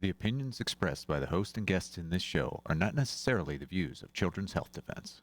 The opinions expressed by the host and guests in this show are not necessarily the views of Children's Health Defense.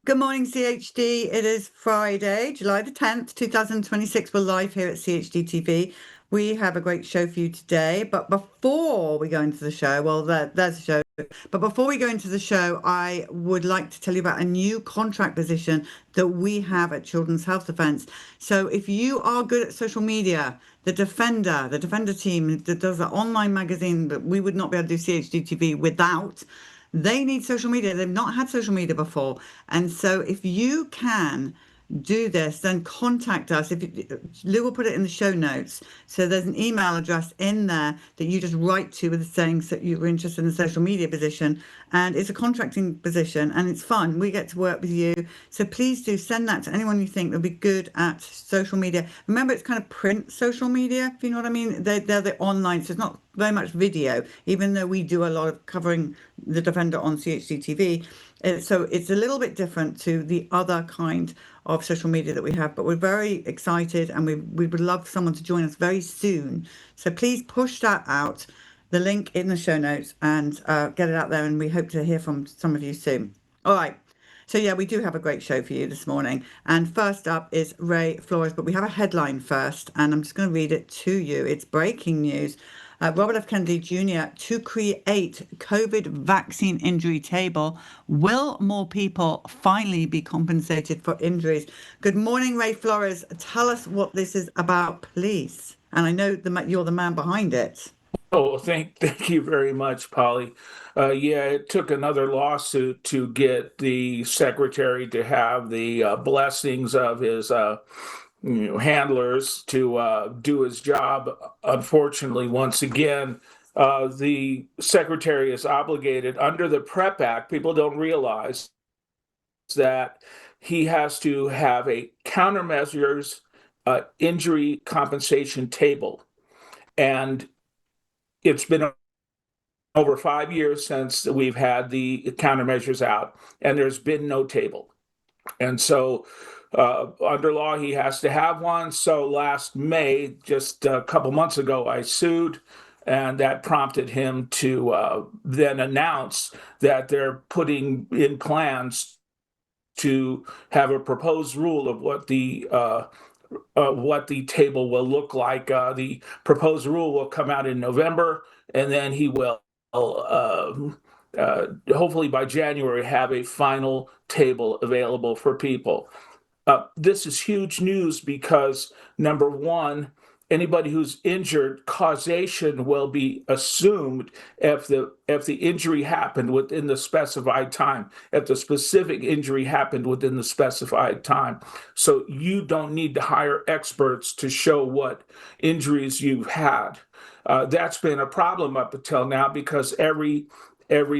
Good morning, CHD. It is Friday, July the 10th, 2026. We're live here at CHD TV. We have a great show for you today. But before we go into the show, well, there's a show. But before we go into the show, I would like to tell you about a new contract position that we have at Children's Health Defense. So if you are good at social media, the Defender team that does an online magazine that we would not be able to do CHD TV without, they need social media. They've not had social media before. And so if you can do this, then contact us. Lou will put it in the show notes. So there's an email address in there that you just write to with saying that you're interested in the social media position. And it's a contracting position and it's fun. We get to work with you. So please do send that to anyone you think will be good at social media. Remember, it's kind of print social media, if you know what I mean. They're the online, so it's not very much video, even though we do a lot of covering the Defender on CHD TV. So it's a little bit different to the other kind of social media that we have, but we're very excited and we would love someone to join us very soon. So please push that out, the link in the show notes, and get it out there, and we hope to hear from some of you soon. All right. So yeah, we do have a great show for you this morning. And first up is Ray Flores, but we have a headline first, and I'm just going to read it to you. It's breaking news. Robert F. Kennedy Jr. to create COVID vaccine injury table. Will more people finally be compensated for injuries? Good morning, Ray Flores. Tell us what this is about, please. And I know you're the man behind it. Oh, thank you very much, Polly. Yeah, it took another lawsuit to get the secretary to have the blessings of his handlers to do his job. Unfortunately, once again, the secretary is obligated under the PrEP Act. People don't realize that he has to have a countermeasures injury compensation table. And it's been over 5 years since we've had the countermeasures out, and there's been no table. And so under law, he has to have one. So last May, just a couple months ago, I sued, and that prompted him to then announce that they're putting in plans to have a proposed rule of what the table will look like. The proposed rule will come out in November, and then he will hopefully by January have a final table available for people. This is huge news because, number one, anybody who's injured, causation will be assumed if the injury happened within the specified time, if the specific injury happened within the specified time. So you don't need to hire experts to show what injuries you've had. That's been a problem up until now because every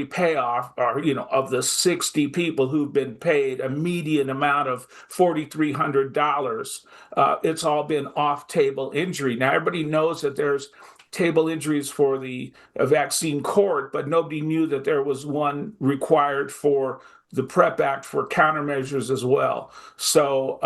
payoff, or of the 60 people who've been paid a median amount of $4,300, it's all been off-table injury. Now everybody knows that there's table injuries for the vaccine court, but nobody knew that there was one required for the PrEP Act for countermeasures as well. So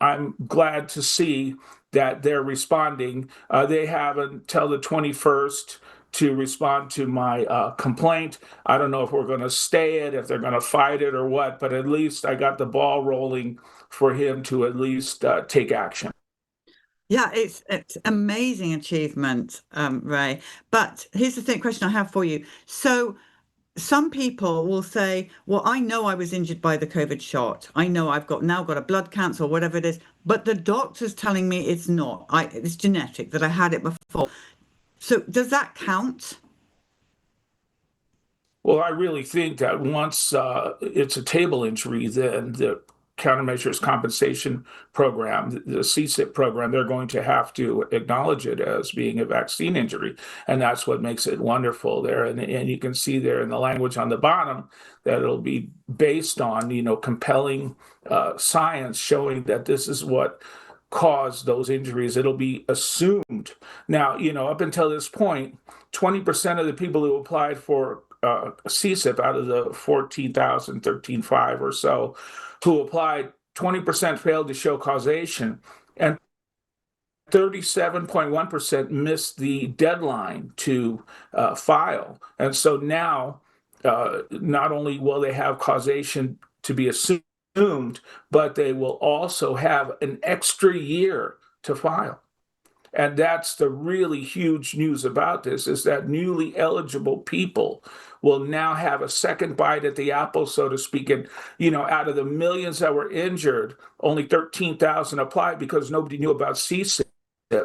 I'm glad to see that they're responding. They have until the 21st to respond to my complaint. I don't know if we're going to stay it, if they're going to fight it or what, but at least I got the ball rolling for him to at least take action. Yeah, it's amazing achievement, Ray. But here's the question I have for you. So some people will say, well, I know I was injured by the COVID shot. I know I've now got a blood cancer or whatever it is, but the doctor's telling me it's not. It's genetic, that I had it before. So does that count? Well, I really think that once it's a table injury, then the countermeasures compensation program, the CSIP program, they're going to have to acknowledge it as being a vaccine injury. And that's what makes it wonderful there. And you can see there in the language on the bottom that it'll be based on, compelling science showing that this is what caused those injuries. It'll be assumed. Now, up until this point, 20% of the people who applied for CSIP out of the 14,000, 13,500 or so who applied, 20% failed to show causation, and 37.1% missed the deadline to file. And so now, not only will they have causation to be assumed, but they will also have an extra year to file. And that's the really huge news about this, is that newly eligible people will now have a second bite at the apple, so to speak. And, out of the millions that were injured, only 13,000 applied because nobody knew about CSIP.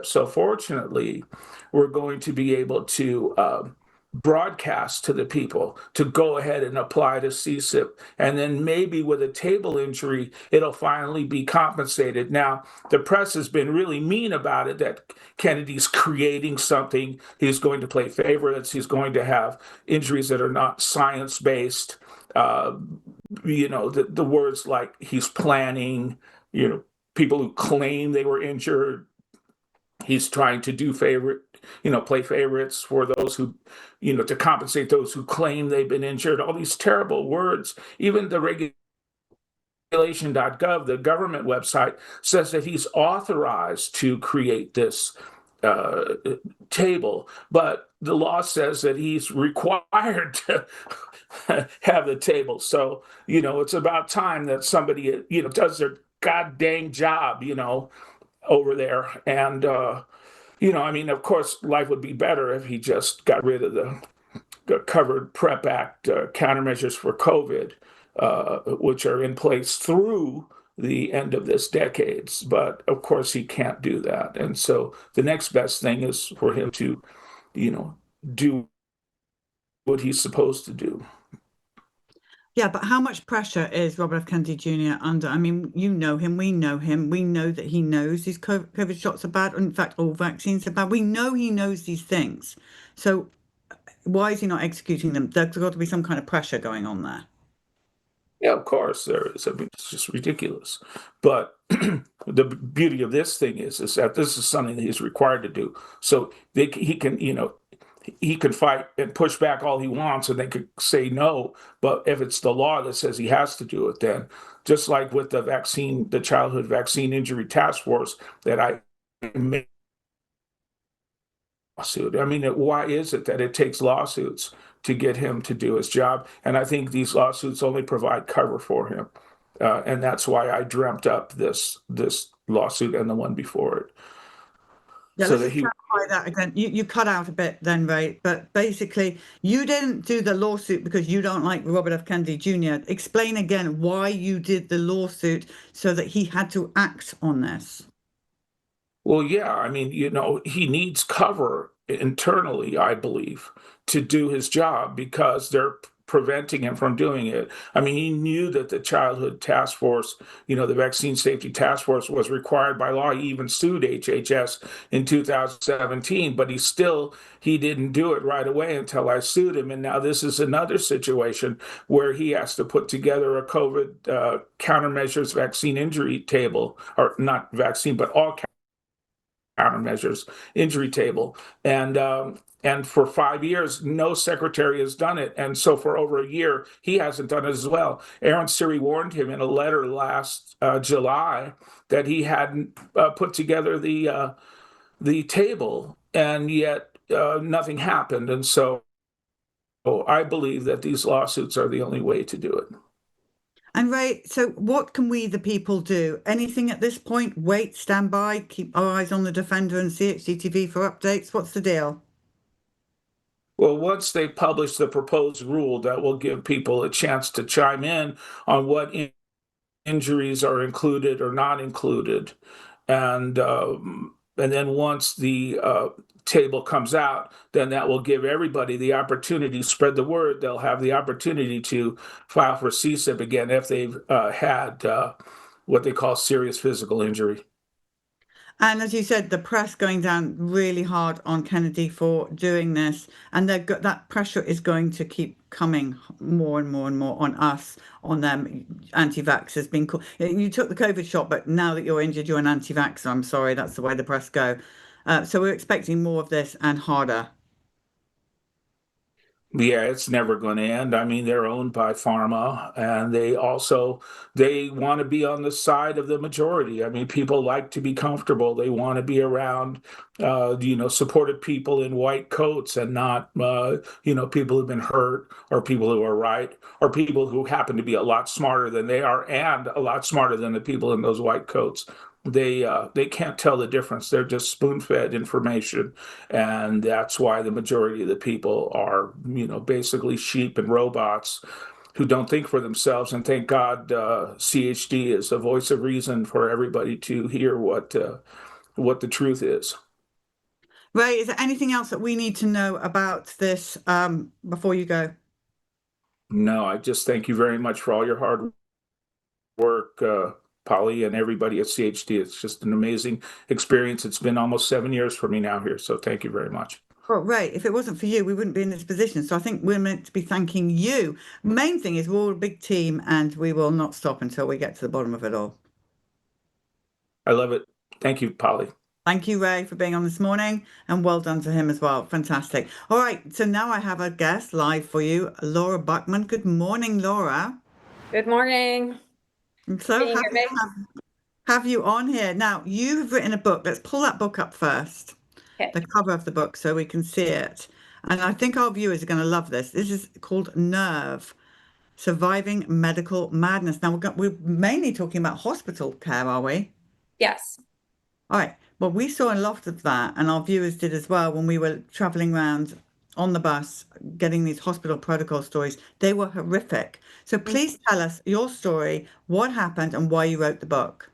So fortunately, we're going to be able to broadcast to the people to go ahead and apply to CSIP. And then maybe with a table injury, it'll finally be compensated. Now, the press has been really mean about it, that Kennedy's creating something. He's going to play favorites. He's going to have injuries that are not science-based. The words like he's planning, people who claim they were injured. He's trying to do play favorites for those who, to compensate those who claim they've been injured. All these terrible words. Even the regulation.gov, the government website, says that he's authorized to create this table, but the law says that he's required to have the table. So, it's about time that somebody, does their god dang job, over there. And, of course, life would be better if he just got rid of the Covered Prep Act countermeasures for COVID, which are in place through the end of this decade. But of course, he can't do that. And so the next best thing is for him to, do what he's supposed to do. Yeah, but how much pressure is Robert F. Kennedy Jr. under? I mean, you know him, we know him. We know that he knows these COVID shots are bad. In fact, all vaccines are bad. We know he knows these things. So why is he not executing them? There's got to be some kind of pressure going on there. Yeah, of course there is. I mean, it's just ridiculous. But the beauty of this thing is that this is something that he's required to do. So he can, he can fight and push back all he wants, and they could say no. But if it's the law that says he has to do it, then just like with the Childhood Vaccine Injury Task Force that I made lawsuit. I mean, why is it that it takes lawsuits to get him to do his job? And I think these lawsuits only provide cover for him. And that's why I dreamt up this lawsuit and the one before it. Yeah, So let's that he clarify that again. You cut out a bit then, Ray, but basically you didn't do the lawsuit because you don't like Robert F. Kennedy Jr. Explain again why you did the lawsuit so that he had to act on this. Well, yeah, I mean, he needs cover internally, I believe, to do his job because they're preventing him from doing it. I mean, he knew that the Childhood Task Force, the Vaccine Safety Task Force was required by law. He even sued HHS in 2017, but he didn't do it right away until I sued him. And now this is another situation where he has to put together a COVID countermeasures vaccine injury table, or not vaccine, but all countermeasures injury table. And for 5 years, no secretary has done it. And so for over a year, he hasn't done it as well. Aaron Siri warned him in a letter last July that he hadn't put together the table, and yet nothing happened. And so I believe that these lawsuits are the only way to do it. And Ray, so what can we, the people, do? Anything at this point? Wait, stand by, keep our eyes on the Defender and CHD-TV for updates? What's the deal? Well, once they publish the proposed rule, that will give people a chance to chime in on what injuries are included or not included. And then once the table comes out, then that will give everybody the opportunity, spread the word. They'll have the opportunity to file for CSIP again if they've had what they call serious physical injury. And as you said, the press going down really hard on Kennedy for doing this, and that pressure is going to keep coming more and more and more on us, on them anti-vaxxers being called. You took the COVID shot, but now that you're injured, you're an anti-vaxxer. I'm sorry, that's the way the press go. So we're expecting more of this and harder. Yeah, it's never going to end. I mean, they're owned by pharma, and they want to be on the side of the majority. I mean, people like to be comfortable. They want to be around, supported people in white coats, and not, people who've been hurt, or people who are right, or people who happen to be a lot smarter than they are, and a lot smarter than the people in those white coats. They can't tell the difference. They're just spoon-fed information, and that's why the majority of the people are, basically sheep and robots who don't think for themselves. And thank God, CHD is a voice of reason for everybody to hear what the truth is. Ray, is there anything else that we need to know about this before you go? No, I just thank you very much for all your hard work, Polly, and everybody at CHD. It's just an amazing experience. It's been almost 7 years for me now here, so thank you very much. Well, Ray, if it wasn't for you, we wouldn't be in this position. So I think we're meant to be thanking you. Main thing is we're all a big team, and we will not stop until we get to the bottom of it all. I love it. Thank you, Polly. Thank you, Ray, for being on this morning, and well done to him as well. Fantastic. All right, so now I have a guest live for you, Laura Buchman. Good morning, Laura. Good morning. I'm so Can you happy hear to me? have you on here. Now, you've written a book. Let's pull that book up first, Okay. the cover of the book, so we can see it. And I think our viewers are going to love this. This is called Nerve, Surviving Medical Madness. Now, we're mainly talking about hospital care, are we? Yes. All right. Well, we saw a lot of that, and our viewers did as well when we were traveling around on the bus getting these hospital protocol stories. They were horrific. So please tell us your story, what happened, and why you wrote the book.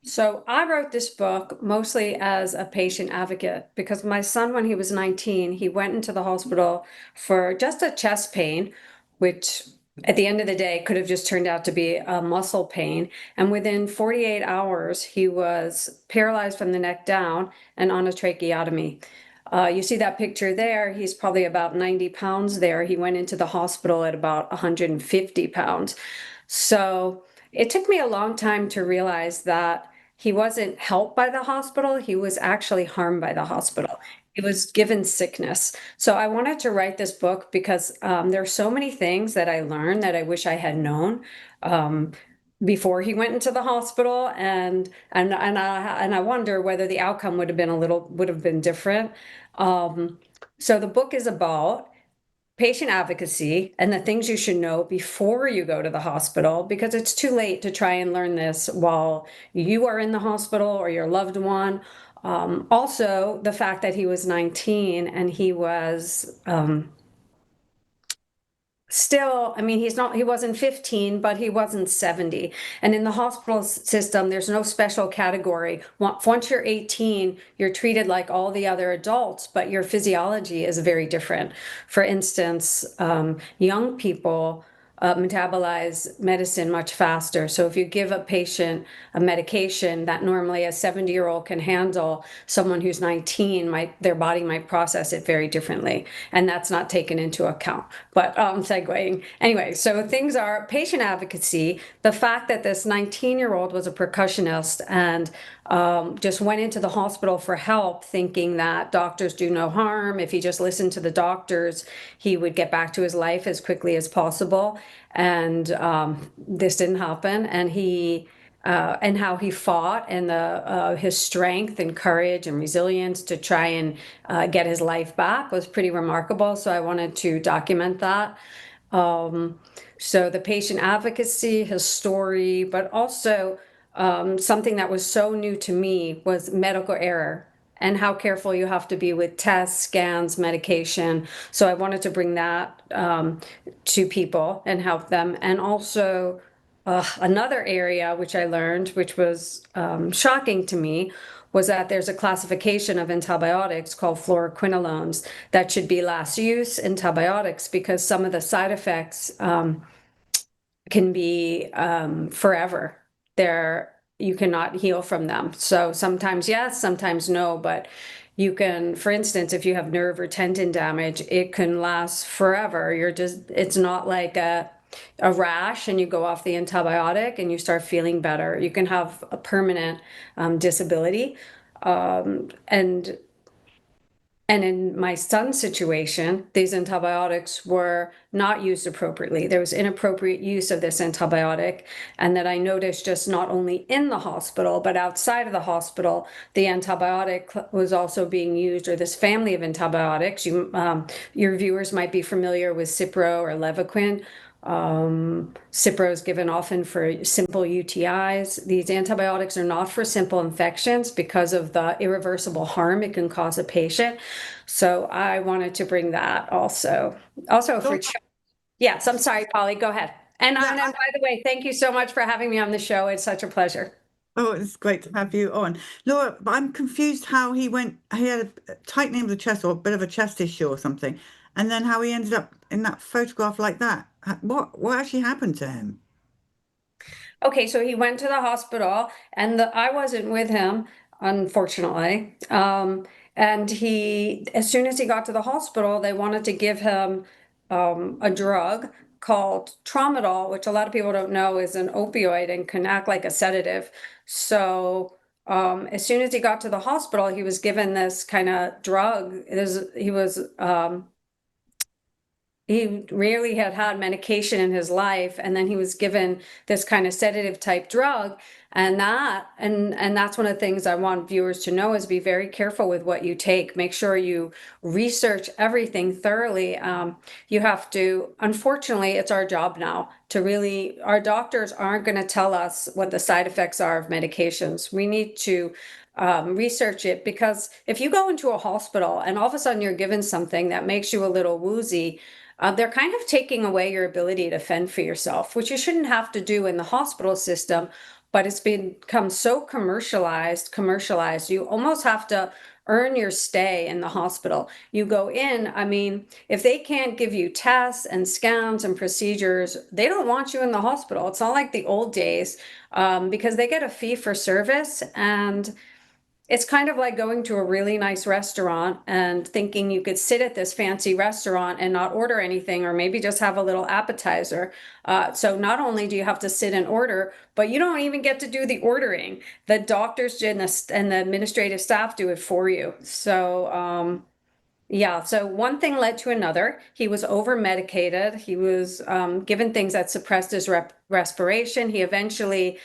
So I wrote this book mostly as a patient advocate because my son, when he was 19, he went into the hospital for just a chest pain, which at the end of the day could have just turned out to be a muscle pain. And within 48 hours, he was paralyzed from the neck down and on a tracheotomy. You see that picture there, he's probably about 90 pounds there. He went into the hospital at about 150 pounds. So it took me a long time to realize that he wasn't helped by the hospital, he was actually harmed by the hospital. He was given sickness. So I wanted to write this book because there are so many things that I learned that I wish I had known before he went into the hospital, and I wonder whether the outcome would have been different. So the book is about patient advocacy and the things you should know before you go to the hospital, because it's too late to try and learn this while you are in the hospital or your loved one. Also, the fact that he was 19 and he was still, I mean, he wasn't 15, but he wasn't 70. And in the hospital system, there's no special category. Once you're 18, you're treated like all the other adults, but your physiology is very different. For instance, young people metabolize medicine much faster. So if you give a patient a medication that normally a 70-year-old can handle, someone who's 19 their body might process it very differently, and that's not taken into account. But segueing anyway, so things are patient advocacy. The fact that this 19-year-old was a percussionist and just went into the hospital for help, thinking that doctors do no harm. If he just listened to the doctors, he would get back to his life as quickly as possible. And this didn't happen. And how he fought, and his strength and courage and resilience to try and get his life back was pretty remarkable. So I wanted to document that. So the patient advocacy, his story, but also something that was so new to me was medical error and how careful you have to be with tests, scans, medication. So I wanted to bring that to people and help them. And also another area which I learned, which was shocking to me, was that there's a classification of antibiotics called fluoroquinolones that should be last use antibiotics because some of the side effects can be forever. They're, you cannot heal from them. So sometimes yes, sometimes no, but you can, for instance, if you have nerve or tendon damage, it can last forever. It's not like a rash and you go off the antibiotic and you start feeling better. You can have a permanent disability. And in my son's situation, these antibiotics were not used appropriately. There was inappropriate use of this antibiotic, and that I noticed just not only in the hospital, but outside of the hospital, the antibiotic was also being used, or this family of antibiotics. Your viewers might be familiar with Cipro or Levaquin. Cipro is given often for simple UTIs. These antibiotics are not for simple infections because of the irreversible harm it can cause a patient. So I wanted to bring that also. Yes, I'm sorry, Polly, go ahead. And by the way, thank you so much for having me on the show. It's such a pleasure. Oh, it's great to have you on. Laura, but I'm confused how he had a tightening of the chest or a bit of a chest issue or something, and then how he ended up in that photograph like that. What actually happened to him? Okay, so he went to the hospital, and I wasn't with him, unfortunately. And as soon as he got to the hospital, they wanted to give him a drug called tramadol, which a lot of people don't know is an opioid and can act like a sedative. So as soon as he got to the hospital, he was given this kind of drug. He rarely had medication in his life, and then he was given this kind of sedative type drug, and that's one of the things I want viewers to know is be very careful with what you take. Make sure you research everything thoroughly. You have to, unfortunately, it's our job now to our doctors aren't going to tell us what the side effects are of medications. We need to research it, because if you go into a hospital and all of a sudden you're given something that makes you a little woozy, they're kind of taking away your ability to fend for yourself, which you shouldn't have to do in the hospital system, but it's become so commercialized. You almost have to earn your stay in the hospital. You go in, I mean, if they can't give you tests and scans and procedures, they don't want you in the hospital. It's not like the old days, because they get a fee for service, and it's kind of like going to a really nice restaurant and thinking you could sit at this fancy restaurant and not order anything, or maybe just have a little appetizer. So not only do you have to sit and order, but you don't even get to do the ordering. The doctors and the administrative staff do it for you. So yeah, so one thing led to another. He was over medicated. He was given things that suppressed his respiration. He eventually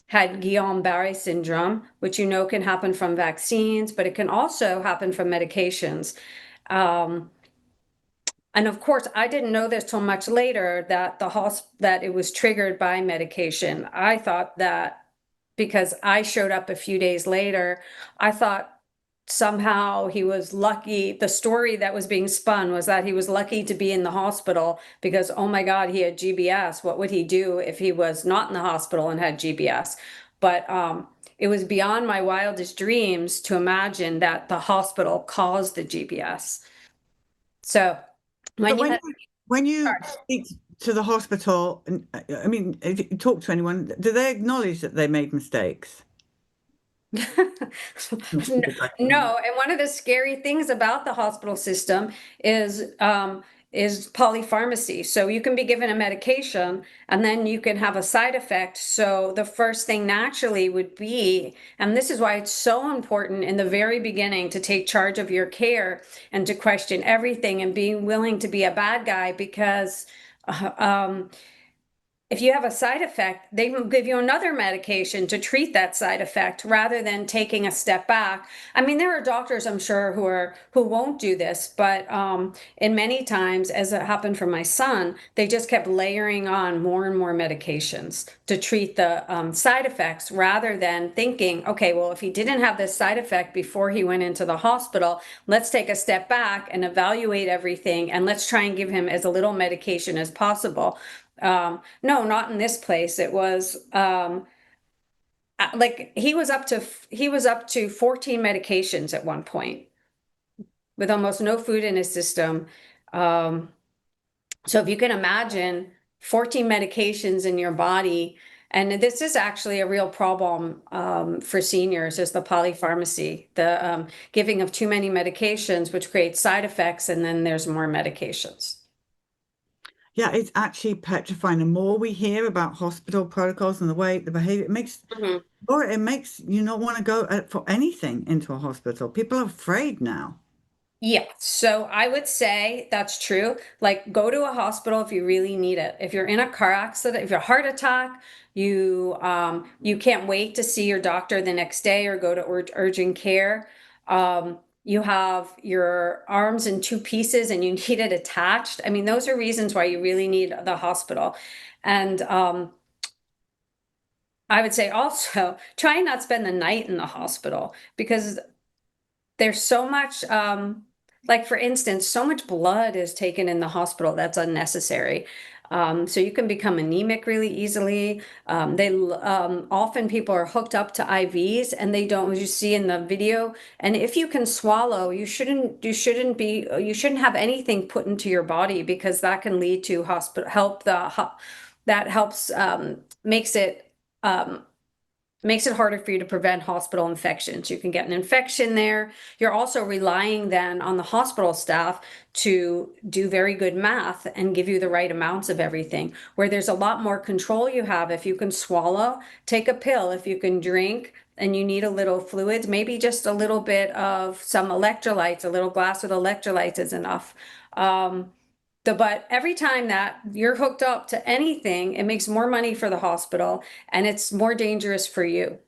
had Guillain-Barré syndrome, which can happen from vaccines, but it can also happen from medications. And of course, I didn't know this till much later that that it was triggered by medication. I thought that because I showed up a few days later, I thought somehow he was lucky. The story that was being spun was that he was lucky to be in the hospital because, oh my God, he had GBS. What would he do if he was not in the hospital and had GBS? But it was beyond my wildest dreams to imagine that the hospital caused the GBS. So when you speak to the hospital, I mean, if you talk to anyone, do they acknowledge that they made mistakes? No, and one of the scary things about the hospital system is polypharmacy. So you can be given a medication and then you can have a side effect. So the first thing naturally would be, and this is why it's so important in the very beginning to take charge of your care and to question everything and being willing to be a bad guy, because if you have a side effect, they will give you another medication to treat that side effect rather than taking a step back. I mean, there are doctors, I'm sure, who won't do this, but in many times, as it happened for my son, they just kept layering on more and more medications to treat the side effects rather than thinking, okay, well, if he didn't have this side effect before he went into the hospital, let's take a step back and evaluate everything, and let's try and give him as little medication as possible. No, not in this place. It was like he was up to 14 medications at one point with almost no food in his system. So if you can imagine 14 medications in your body, And this is actually a real problem for seniors, is the polypharmacy, the giving of too many medications, which creates side effects, and then there's more medications. Yeah, it's actually petrifying. The more we hear about hospital protocols and the way the behavior, it makes you not want to go for anything into a hospital. People are afraid now. Yeah, so I would say that's true. Like, go to a hospital if you really need it. If you're in a car accident, if you're a heart attack, you can't wait to see your doctor the next day or go to urgent care. You have your arms in two pieces and you need it attached. I mean, those are reasons why you really need the hospital. And I would say also try and not spend the night in the hospital, because there's so much like, for instance, so much blood is taken in the hospital that's unnecessary. So you can become anemic really easily. Often people are hooked up to IVs and they don't, as you see in the video. And if you can swallow, you shouldn't have anything put into your body, because that can lead to makes it harder for you to prevent hospital infections. You can get an infection there. You're also relying then on the hospital staff to do very good math and give you the right amounts of everything, where there's a lot more control you have if you can swallow, take a pill, if you can drink, and you need a little fluids, maybe just a little bit of some electrolytes, a little glass with electrolytes is enough. But every time that you're hooked up to anything, it makes more money for the hospital and it's more dangerous for you.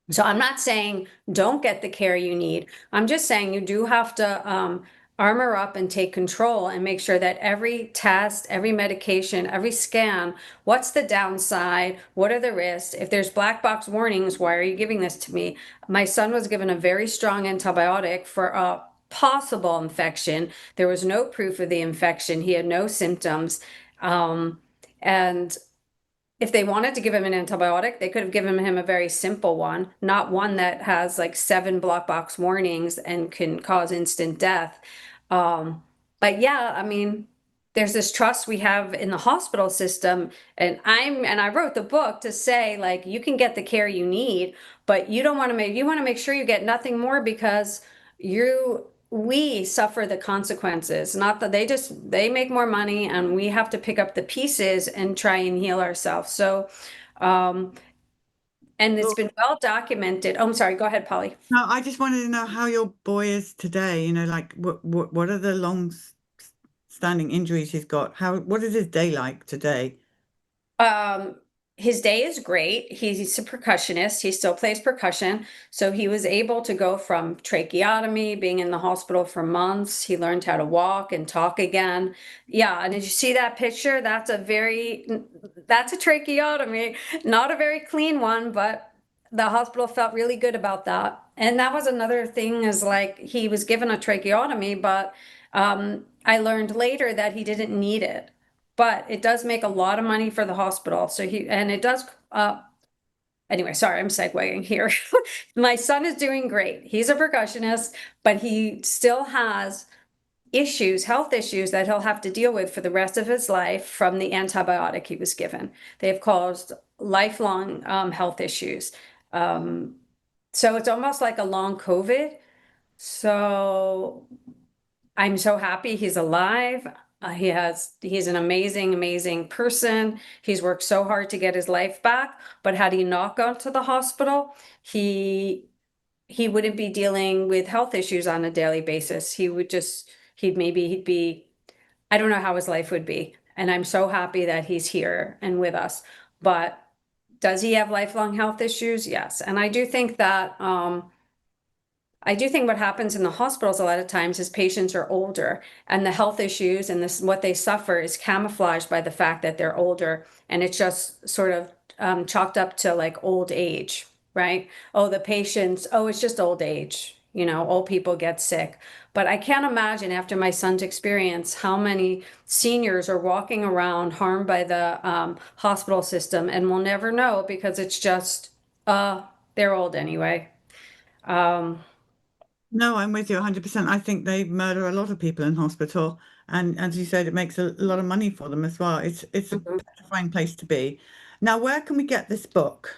So I'm not saying don't get the care you need. I'm just saying you do have to armor up and take control and make sure that every test, every medication, every scan, what's the downside? What are the risks? If there's black box warnings, why are you giving this to me? My son was given a very strong antibiotic for a possible infection. There was no proof of the infection. He had no symptoms. And if they wanted to give him an antibiotic, they could have given him a very simple one, not one that has like 7 black box warnings and can cause instant death. But yeah, I mean, there's this trust we have in the hospital system, and I wrote the book to say, like, you can get the care you need, but you want to make sure you get nothing more, because we suffer the consequences, not that they make more money and we have to pick up the pieces and try and heal ourselves. So, and it's been well documented. Oh, I'm sorry. Go ahead, Polly. No, I just wanted to know how your boy is today. You know, like what are the long-standing injuries he's got? What is his day like today? His day is great. He's a percussionist. He still plays percussion. So he was able to go from tracheotomy, being in the hospital for months. He learned how to walk and talk again. Yeah. And did you see that picture? That's a tracheotomy, not a very clean one, but the hospital felt really good about that. And that was another thing, is like, he was given a tracheotomy, but I learned later that he didn't need it. But it does make a lot of money for the hospital. So anyway, sorry, I'm segueing here. My son is doing great. He's a percussionist, but he still has health issues that he'll have to deal with for the rest of his life from the antibiotic he was given. They've caused lifelong health issues. So it's almost like a long COVID. So I'm so happy he's alive. He's an amazing person. He's worked so hard to get his life back, but had he not gone to the hospital, he wouldn't be dealing with health issues on a daily basis. He'd be, I don't know how his life would be. And I'm so happy that he's here and with us. But does he have lifelong health issues? Yes. And I do think what happens in the hospitals a lot of times is patients are older, and the health issues and what they suffer is camouflaged by the fact that they're older, and it's just sort of chalked up to like old age, right? Oh, it's just old age. Old people get sick. But I can't imagine, after my son's experience, how many seniors are walking around harmed by the hospital system, and we'll never know, because it's just, they're old anyway. No, I'm with you 100%. I think they murder a lot of people in hospital. And as you said, it makes a lot of money for them as well. It's a petrifying place to be. Now, where can we get this book?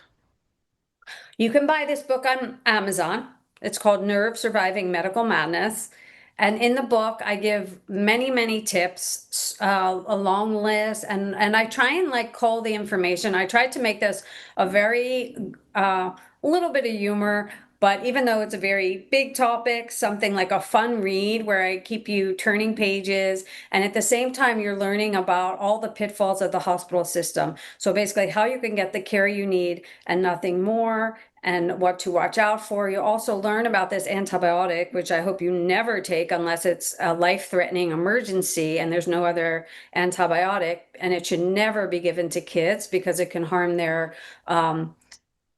You can buy this book on Amazon. It's called Nerve Surviving Medical Madness. And in the book, I give many, many tips, a long list, and I try and like cull the information. I tried to make this a very little bit of humor, but even though it's a very big topic, something like a fun read where I keep you turning pages, and at the same time, you're learning about all the pitfalls of the hospital system. So basically, how you can get the care you need and nothing more, and what to watch out for. You also learn about this antibiotic, which I hope you never take unless it's a life-threatening emergency and there's no other antibiotic, and it should never be given to kids because it can harm their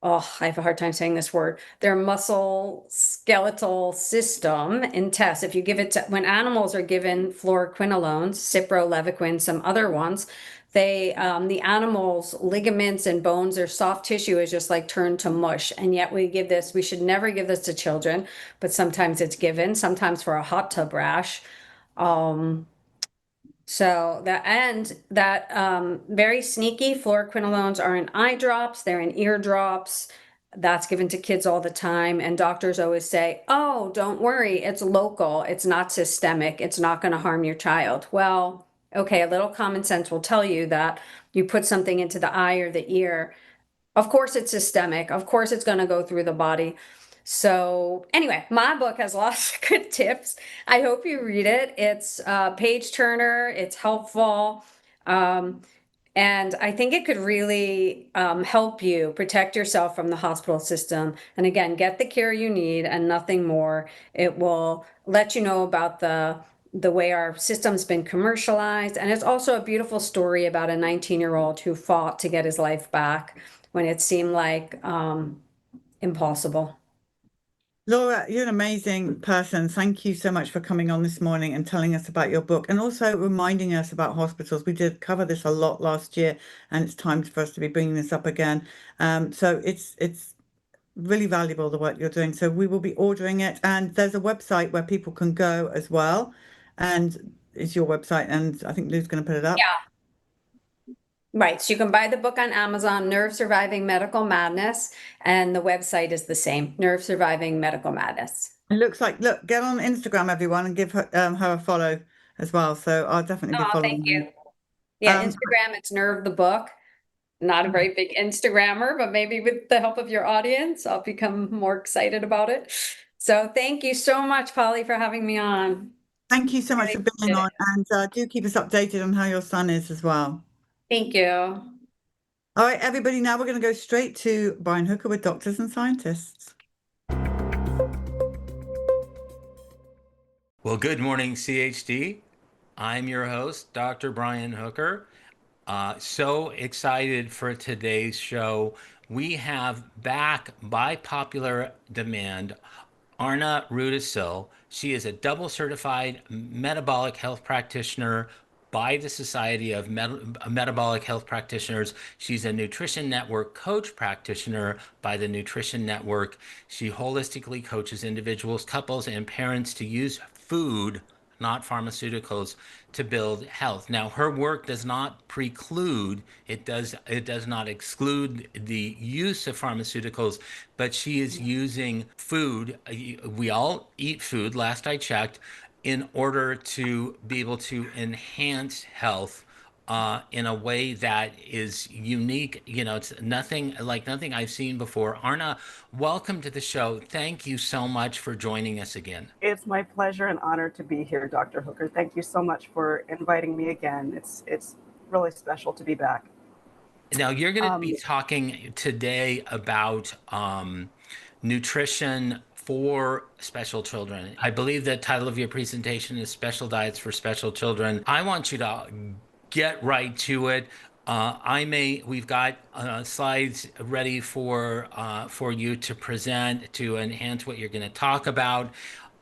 I have a hard time saying this word, their muscle skeletal system in tests. If you give it to, when animals are given fluoroquinolones, Cipro, Levaquin, some other ones, they, the animals' ligaments and bones, their soft tissue is just like turned to mush. And yet we give this, we should never give this to children, but sometimes it's given, sometimes for a hot tub rash. So that very sneaky fluoroquinolones are in eye drops, they're in ear drops. That's given to kids all the time. And doctors always say, oh, don't worry, it's local, it's not systemic, it's not going to harm your child. Well, okay, a little common sense will tell you that you put something into the eye or the ear. Of course it's systemic. Of course it's going to go through the body. So anyway, my book has lots of good tips. I hope you read it. It's a page turner. It's helpful. And I think it could really help you protect yourself from the hospital system. And again, get the care you need and nothing more. It will let you know about the way our system's been commercialized. And it's also a beautiful story about a 19-year-old who fought to get his life back when it seemed like impossible. Laura, you're an amazing person. Thank you so much for coming on this morning and telling us about your book and also reminding us about hospitals. We did cover this a lot last year, and it's time for us to be bringing this up again. So it's really valuable, the work you're doing. So we will be ordering it, and there's a website where people can go as well. And it's your website, and I think Lou's going to put it up. Yeah. Right. So you can buy the book on Amazon, Nerve Surviving Medical Madness, and the website is the same, Nerve Surviving Medical Madness. It looks like, look, get on Instagram, everyone, and give her a follow as well. So I'll definitely be following Thank you. Yeah, Instagram, it's Nerve the Book. Not a very big Instagrammer, but maybe with the help of your audience, I'll become more excited about it. So thank you so much, Polly, for having me on. Thank you so much for being on, and do keep us updated on how your son is as well. Thank you. All right, everybody, now we're going to go straight to Brian Hooker with Doctors and Scientists. Well, good morning, CHD. I'm your host, Dr. Brian Hooker. So excited for today's show. We have back, by popular demand, Arnah Rudicil. She is a double certified metabolic health practitioner by the Society of Metabolic Health Practitioners. She's a Nutrition Network coach practitioner by the Nutrition Network. She holistically coaches individuals, couples, and parents to use food, not pharmaceuticals, to build health. Now, her work does not preclude, it does not exclude the use of pharmaceuticals, but she is using food. We all eat food, last I checked, in order to be able to enhance health in a way that is unique. You know, it's nothing I've seen before. Arnah, welcome to the show. Thank you so much for joining us again. It's my pleasure and honor to be here, Dr. Hooker. Thank you so much for inviting me again. It's really special to be back. Now, you're going to be talking today about nutrition for special children. I believe the title of your presentation is Special Diets for Special Children. I want you to get right to it. We've got slides ready for you to present to enhance what you're going to talk about.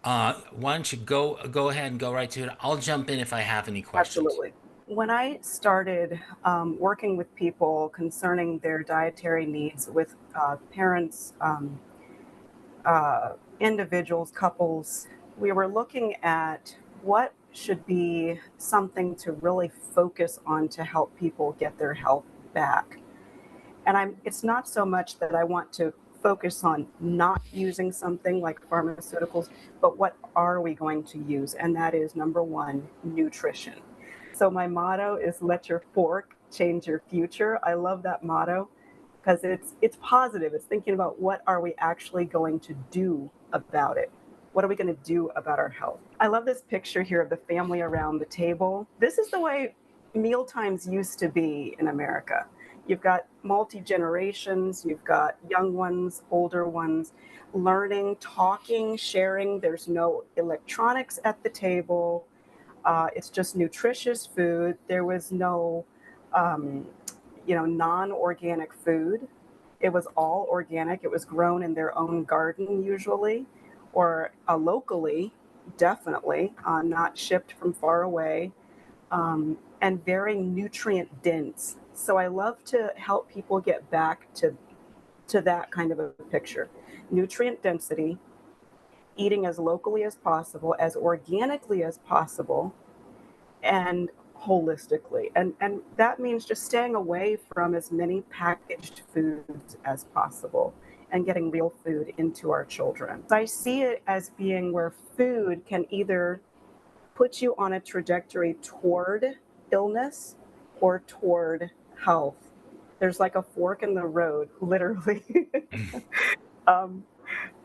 Why don't you go ahead and go right to it? I'll jump in if I have any questions. Absolutely. When I started working with people concerning their dietary needs with parents, individuals, couples, we were looking at what should be something to really focus on to help people get their health back. And it's not so much that I want to focus on not using something like pharmaceuticals, but what are we going to use? And that is number one, nutrition. So my motto is let your fork change your future. I love that motto because it's positive. It's thinking about what are we actually going to do about it? What are we going to do about our health? I love this picture here of the family around the table. This is the way meal times used to be in America. You've got multi-generations, you've got young ones, older ones, learning, talking, sharing. There's no electronics at the table. It's just nutritious food. There was no, non-organic food. It was all organic. It was grown in their own garden usually, or locally, definitely, not shipped from far away, and very nutrient dense. So I love to help people get back to that kind of a picture. Nutrient density, eating as locally as possible, as organically as possible, and holistically. And that means just staying away from as many packaged foods as possible and getting real food into our children. I see it as being where food can either put you on a trajectory toward illness or toward health. There's like a fork in the road, literally,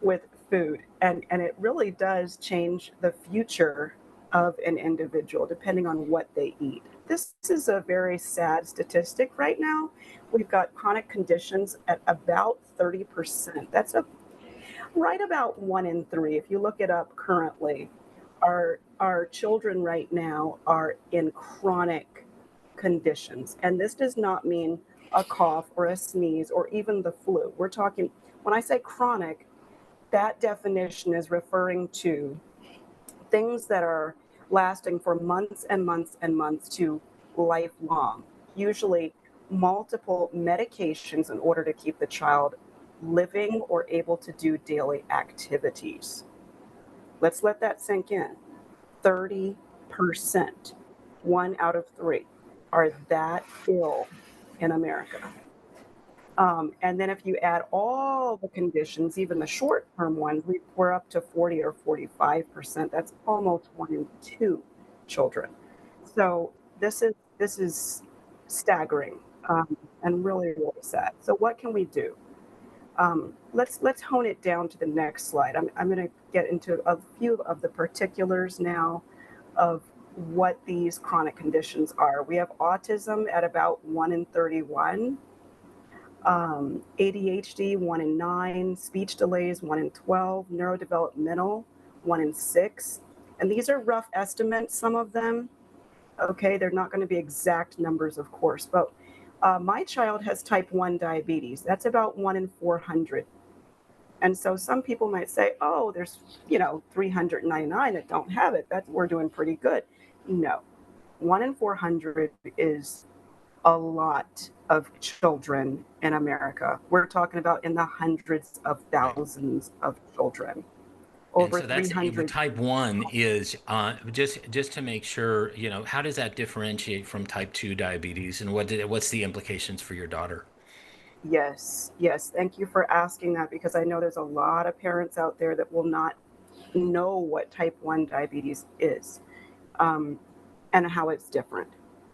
with food. And it really does change the future of an individual depending on what they eat. This is a very sad statistic right now. We've got chronic conditions at about 30%. That's right about 1 in 3. If you look it up currently, our children right now are in chronic conditions. And this does not mean a cough or a sneeze or even the flu. We're talking, when I say chronic, that definition is referring to things that are lasting for months and months and months to lifelong, usually multiple medications in order to keep the child living or able to do daily activities. Let's let that sink in. 30%, 1 out of 3, are that ill in America. And then if you add all the conditions, even the short-term ones, we're up to 40 or 45%. That's almost 1 in 2 children. So this is staggering, and really, really sad. So what can we do? Let's hone it down to the next slide. I'm going to get into a few of the particulars now of what these chronic conditions are. We have autism at about 1 in 31. ADHD, 1 in 9, speech delays, 1 in 12, neurodevelopmental, 1 in 6. And these are rough estimates, some of them. Okay, they're not going to be exact numbers, of course, but my child has type 1 diabetes. That's about 1 in 400. And so some people might say, oh, there's, 399 that don't have it. We're doing pretty good. No, 1 in 400 is a lot of children in America. We're talking about in the hundreds of thousands of children. Over and so that's 300. type 1 is just to make sure, how does that differentiate from type 2 diabetes, and what's the implications for your daughter? Yes. Thank you for asking that, because I know there's a lot of parents out there that will not know what type 1 diabetes is, and how it's different.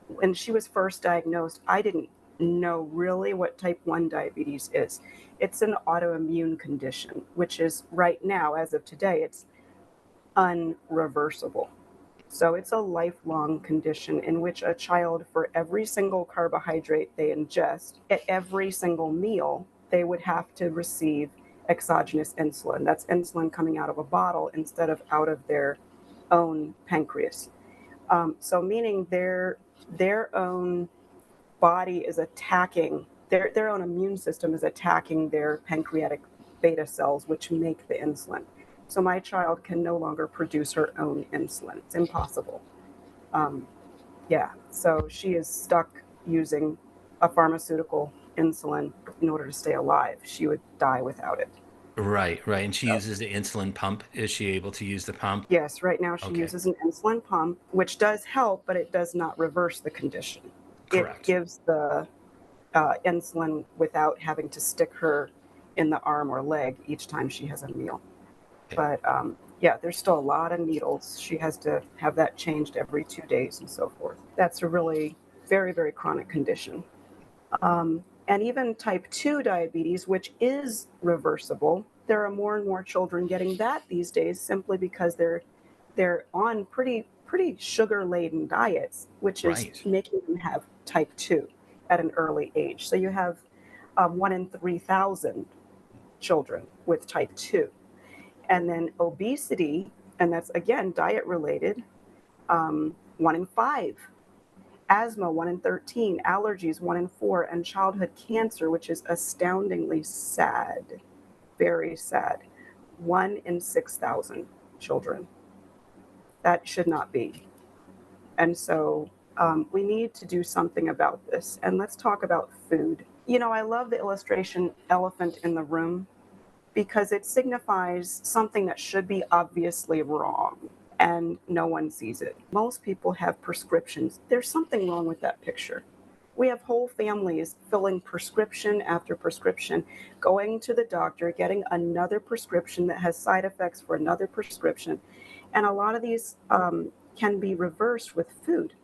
When she was first diagnosed, I didn't know really what type 1 diabetes is. It's an autoimmune condition, which is right now, as of today, it's unreversible. So it's a lifelong condition in which a child, for every single carbohydrate they ingest, at every single meal, they would have to receive exogenous insulin. That's insulin coming out of a bottle instead of out of their own pancreas. So meaning their own body is attacking, their own immune system is attacking their pancreatic beta cells, which make the insulin. So my child can no longer produce her own insulin. It's impossible. So she is stuck using a pharmaceutical insulin in order to stay alive. She would die without it. Right. And she uses the insulin pump. Is she able to use the pump? Yes, right now she uses an insulin pump, which does help, but it does not reverse the condition. Correct. It gives the insulin without having to stick her in the arm or leg each time she has a meal. But yeah, there's still a lot of needles. She has to have that changed every 2 days and so forth. That's a really very, very chronic condition. And even type 2 diabetes, which is reversible, there are more and more children getting that these days simply because they're on pretty sugar-laden diets, which is Right. making them have type 2 at an early age. So you have 1 in 3,000 children with type 2. And then obesity, and that's again diet related, 1 in 5. Asthma, 1 in 13. Allergies, 1 in 4. And childhood cancer, which is astoundingly sad, very sad, 1 in 6,000 children. That should not be. And so we need to do something about this. And let's talk about food. You know, I love the illustration elephant in the room because it signifies something that should be obviously wrong and no one sees it. Most people have prescriptions. There's something wrong with that picture. We have whole families filling prescription after prescription, going to the doctor, getting another prescription that has side effects for another prescription. And a lot of these can be reversed with food.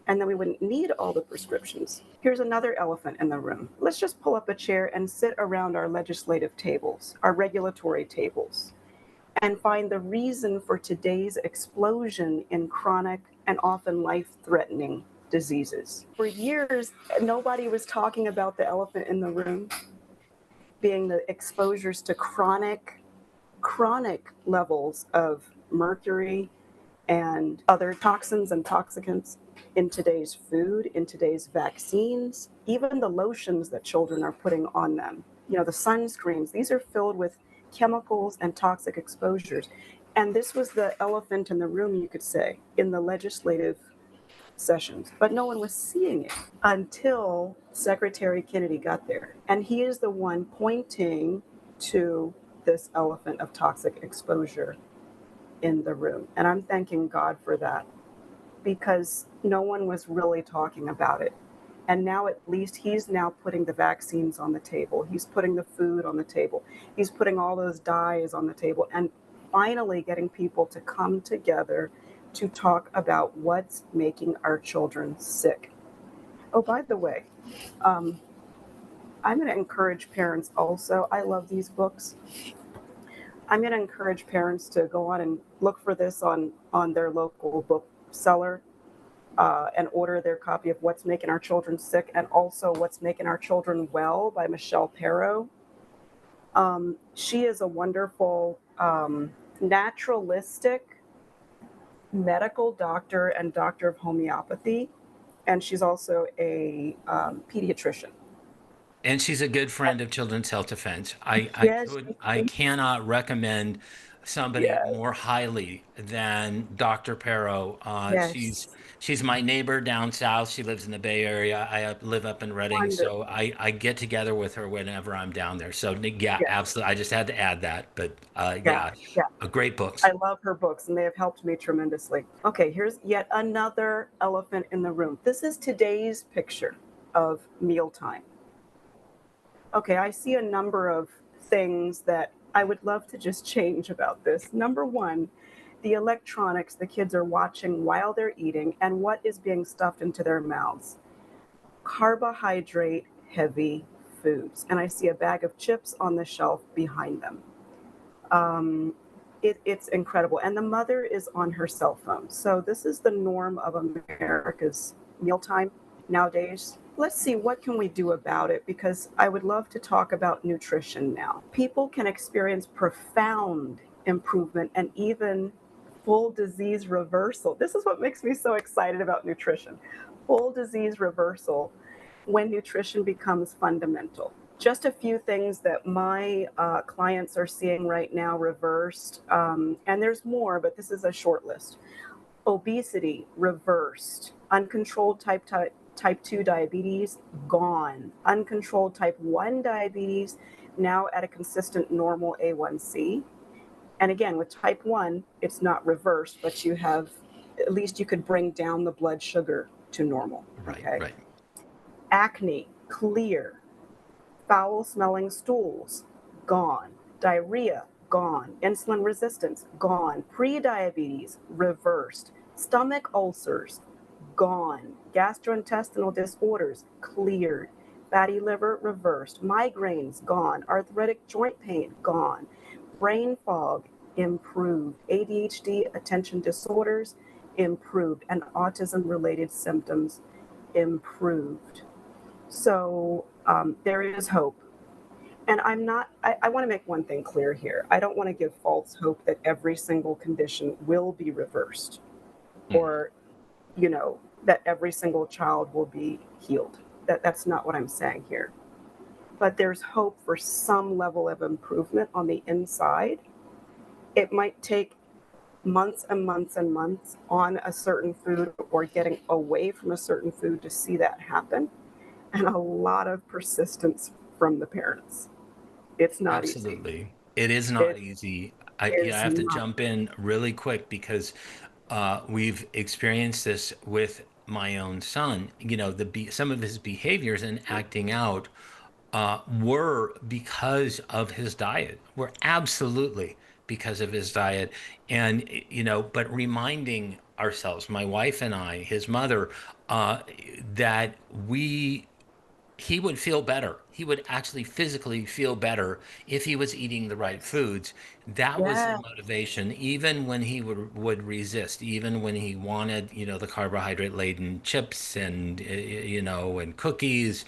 And then we wouldn't need all the prescriptions. Here's another elephant in the room. Let's just pull up a chair and sit around our legislative tables, our regulatory tables, and find the reason for today's explosion in chronic and often life-threatening diseases. For years, nobody was talking about the elephant in the room being the exposures to chronic levels of mercury and other toxins and toxicants in today's food, in today's vaccines, even the lotions that children are putting on them. You know, the sunscreens, these are filled with chemicals and toxic exposures. And this was the elephant in the room, you could say, in the legislative sessions. But no one was seeing it until Secretary Kennedy got there. And he is the one pointing to this elephant of toxic exposure in the room. And I'm thanking God for that because no one was really talking about it. And now at least he's now putting the vaccines on the table. He's putting the food on the table. He's putting all those dyes on the table and finally getting people to come together to talk about what's making our children sick. Oh, by the way, I'm going to encourage parents also. I love these books. I'm going to encourage parents to go on and look for this on their local bookseller and order their copy of What's Making Our Children Sick and also What's Making Our Children Well by Michelle Perro. She is a wonderful naturalistic medical doctor and doctor of homeopathy, and she's also a pediatrician. And she's a good friend of Children's Health Defense. Yes, I cannot recommend somebody yes, more highly than Dr. Perro. yes. She's my neighbor down south. She lives in the Bay Area. I live up in Redding, so Wonderful. I get together with her whenever I'm down there. So yeah, Yeah, absolutely. I just had to add that. But yeah, yeah, yeah. great books. I love her books, and they have helped me tremendously. Okay, here's yet another elephant in the room. This is today's picture of mealtime. Okay, I see a number of things that I would love to just change about this. Number one, the electronics the kids are watching while they're eating and what is being stuffed into their mouths. Carbohydrate heavy foods. And I see a bag of chips on the shelf behind them. It's incredible. And the mother is on her cell phone. So this is the norm of America's mealtime nowadays. Let's see, what can we do about it? Because I would love to talk about nutrition now. People can experience profound improvement and even full disease reversal. This is what makes me so excited about nutrition. Full disease reversal when nutrition becomes fundamental. Just a few things that my clients are seeing right now reversed, and there's more, but this is a short list. Obesity reversed, uncontrolled type 2 diabetes gone, uncontrolled type 1 diabetes now at a consistent normal A1C. And again, with type 1, it's not reversed, but you have, at least you could bring down the blood sugar to normal. Right, Okay. right. Acne clear. Foul smelling stools, gone. Diarrhea, gone. Insulin resistance, gone. Prediabetes, reversed. Stomach ulcers, gone. Gastrointestinal disorders, cleared. Fatty liver, reversed. Migraines, gone. Arthritic joint pain, gone. Brain fog, improved. ADHD, attention disorders, improved. And autism related symptoms, improved. So there is hope. And I want to make one thing clear here. I don't want to give false hope that every single condition will be reversed or, that every single child will be healed. That's not what I'm saying here. But there's hope for some level of improvement on the inside. It might take months and months and months on a certain food or getting away from a certain food to see that happen. And a lot of persistence from the parents. It's not Absolutely. easy. It is not It easy. is I have to not. jump in really quick because we've experienced this with my own son. Some of his behaviors and acting out were because of his diet. Were absolutely because of his diet, and but reminding ourselves, my wife and I, his mother, that he would feel better. He would actually physically feel better if he was eating the right foods. That was the Yeah, motivation, even when he would resist, even when he wanted, the carbohydrate laden chips and, and cookies,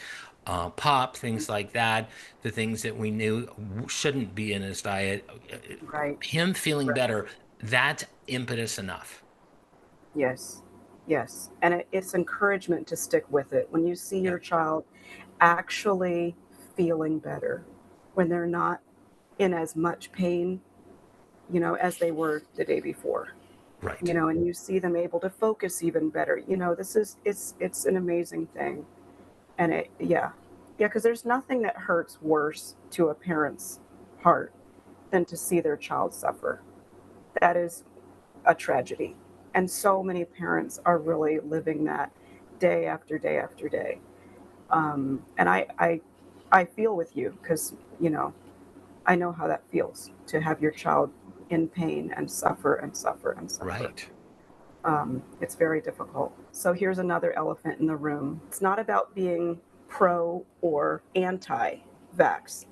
pop, things like that, the things that we knew shouldn't be in his diet. right. Him feeling Right. better, that's impetus enough. Yes. Yes. And it's encouragement to stick with it. When you see Yeah, your child actually feeling better, when they're not in as much pain, as they were the day before, right. and you see them able to focus even better, it's an amazing thing. And because there's nothing that hurts worse to a parent's heart than to see their child suffer. That is a tragedy. And so many parents are really living that day after day after day. And I feel with you because, I know how that feels to have your child in pain and suffer and suffer and suffer. Right. It's very difficult. So here's another elephant in the room. It's not about being pro or anti vax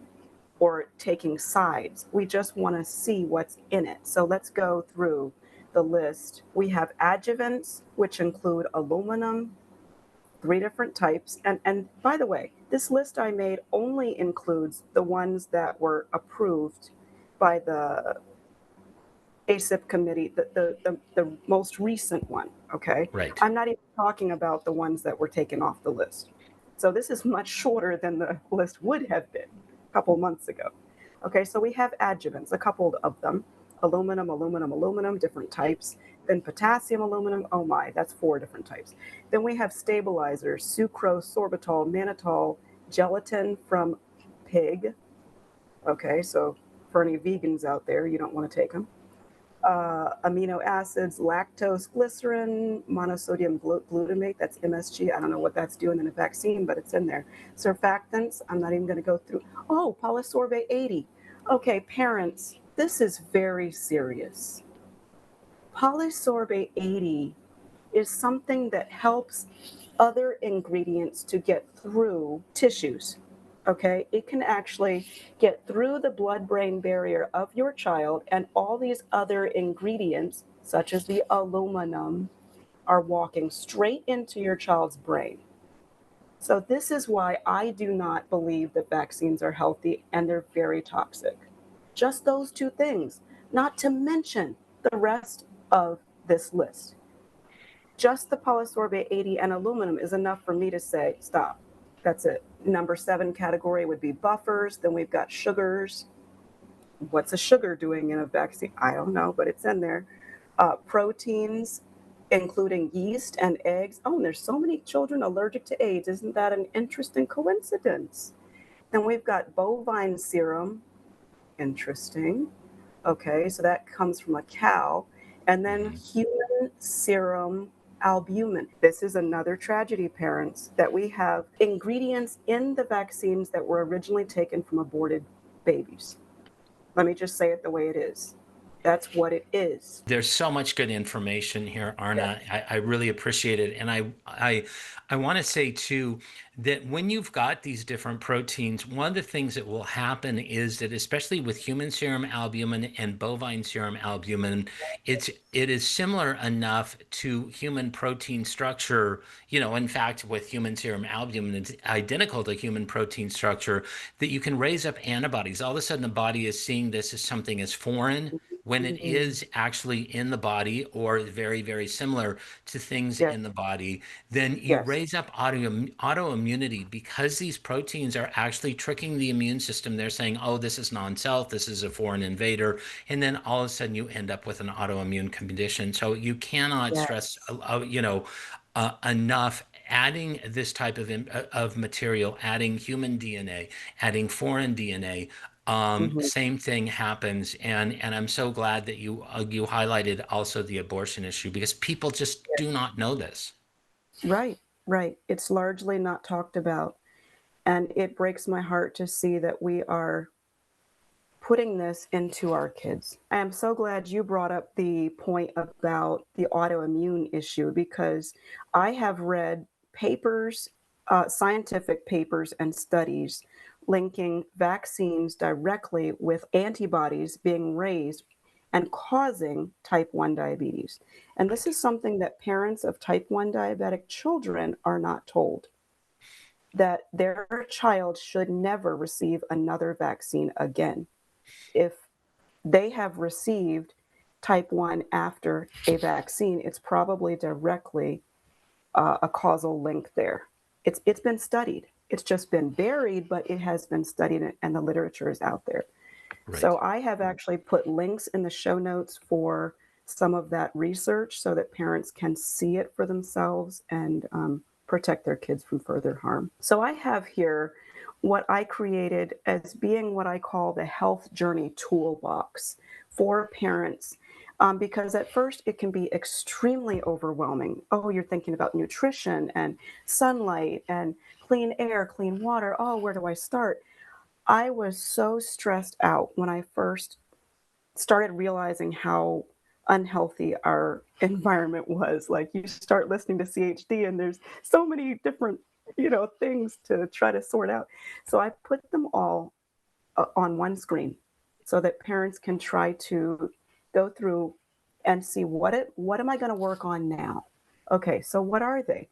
or taking sides. We just want to see what's in it. So let's go through the list. We have adjuvants, which include aluminum, 3 different types. And by the way, this list I made only includes the ones that were approved by the ACIP committee, the most recent one, okay? Right. I'm not even talking about the ones that were taken off the list. So this is much shorter than the list would have been a couple months ago. Okay, so we have adjuvants, a couple of them, aluminum, aluminum, aluminum, different types. Then potassium, aluminum, oh my, that's 4 different types. Then we have stabilizers, sucrose, sorbitol, mannitol, gelatin from pig. Okay, so for any vegans out there, you don't want to take them. Amino acids, lactose, glycerin, monosodium glutamate, that's MSG. I don't know what that's doing in a vaccine, but it's in there. Surfactants, I'm not even going to go through. Oh, polysorbate 80. Okay, parents, this is very serious. Polysorbate 80 is something that helps other ingredients to get through tissues. Okay, it can actually get through the blood-brain barrier of your child, and all these other ingredients, such as the aluminum, are walking straight into your child's brain. So this is why I do not believe that vaccines are healthy, and they're very toxic. Just those 2 things, not to mention the rest of this list. Just the polysorbate 80 and aluminum is enough for me to say, stop. That's it. Number 7 category would be buffers. Then we've got sugars. What's a sugar doing in a vaccine? I don't know, but it's in there. Proteins, including yeast and eggs. Oh, and there's so many children allergic to AIDS. Isn't that an interesting coincidence? Then we've got bovine serum. Interesting. Okay, so that comes from a cow. And then Mhm. human serum albumin. This is another tragedy, parents, that we have ingredients in the vaccines that were originally taken from aborted babies. Let me just say it the way it is. That's what it is. There's so much good information here, Arnah. I really appreciate it. And I want to say too that when you've got these different proteins, one of the things that will happen is that, especially with human serum albumin and bovine serum albumin, it is similar enough to human protein structure. In fact, with human serum albumin, it's identical to human protein structure, that you can raise up antibodies. All of a sudden, the body is seeing this as something as foreign, when it is actually in the body or very, very similar to things in the body. Then you raise up autoimmunity, because these proteins are actually tricking the immune system. They're saying, oh, this is non-self, this is a foreign invader. And then all of a sudden you end up with an autoimmune condition. So you cannot stress, enough adding this type of material, adding human DNA, adding foreign DNA. Same thing happens, and I'm so glad that you highlighted also the abortion issue, because people just do not know this. Right. It's largely not talked about, and it breaks my heart to see that we are putting this into our kids. I am so glad you brought up the point about the autoimmune issue, because I have read papers, scientific papers and studies linking vaccines directly with antibodies being raised and causing type 1 diabetes. And this is something that parents of type 1 diabetic children are not told, that their child should never receive another vaccine again. If they have received type 1 after a vaccine, it's probably directly a causal link there. It's been studied. It's just been buried, but it has been studied, and the literature is out there. Right. So I have actually put links in the show notes for some of that research so that parents can see it for themselves and protect their kids from further harm. So I have here what I created as being what I call the health journey toolbox for parents. Because at first it can be extremely overwhelming. Oh, you're thinking about nutrition and sunlight and clean air, clean water. Oh, where do I start? I was so stressed out when I first started realizing how unhealthy our environment was. Like, you start listening to CHD and there's so many different, things to try to sort out. So I put them all on one screen so that parents can try to go through and see what am I going to work on now? Okay, so what are they?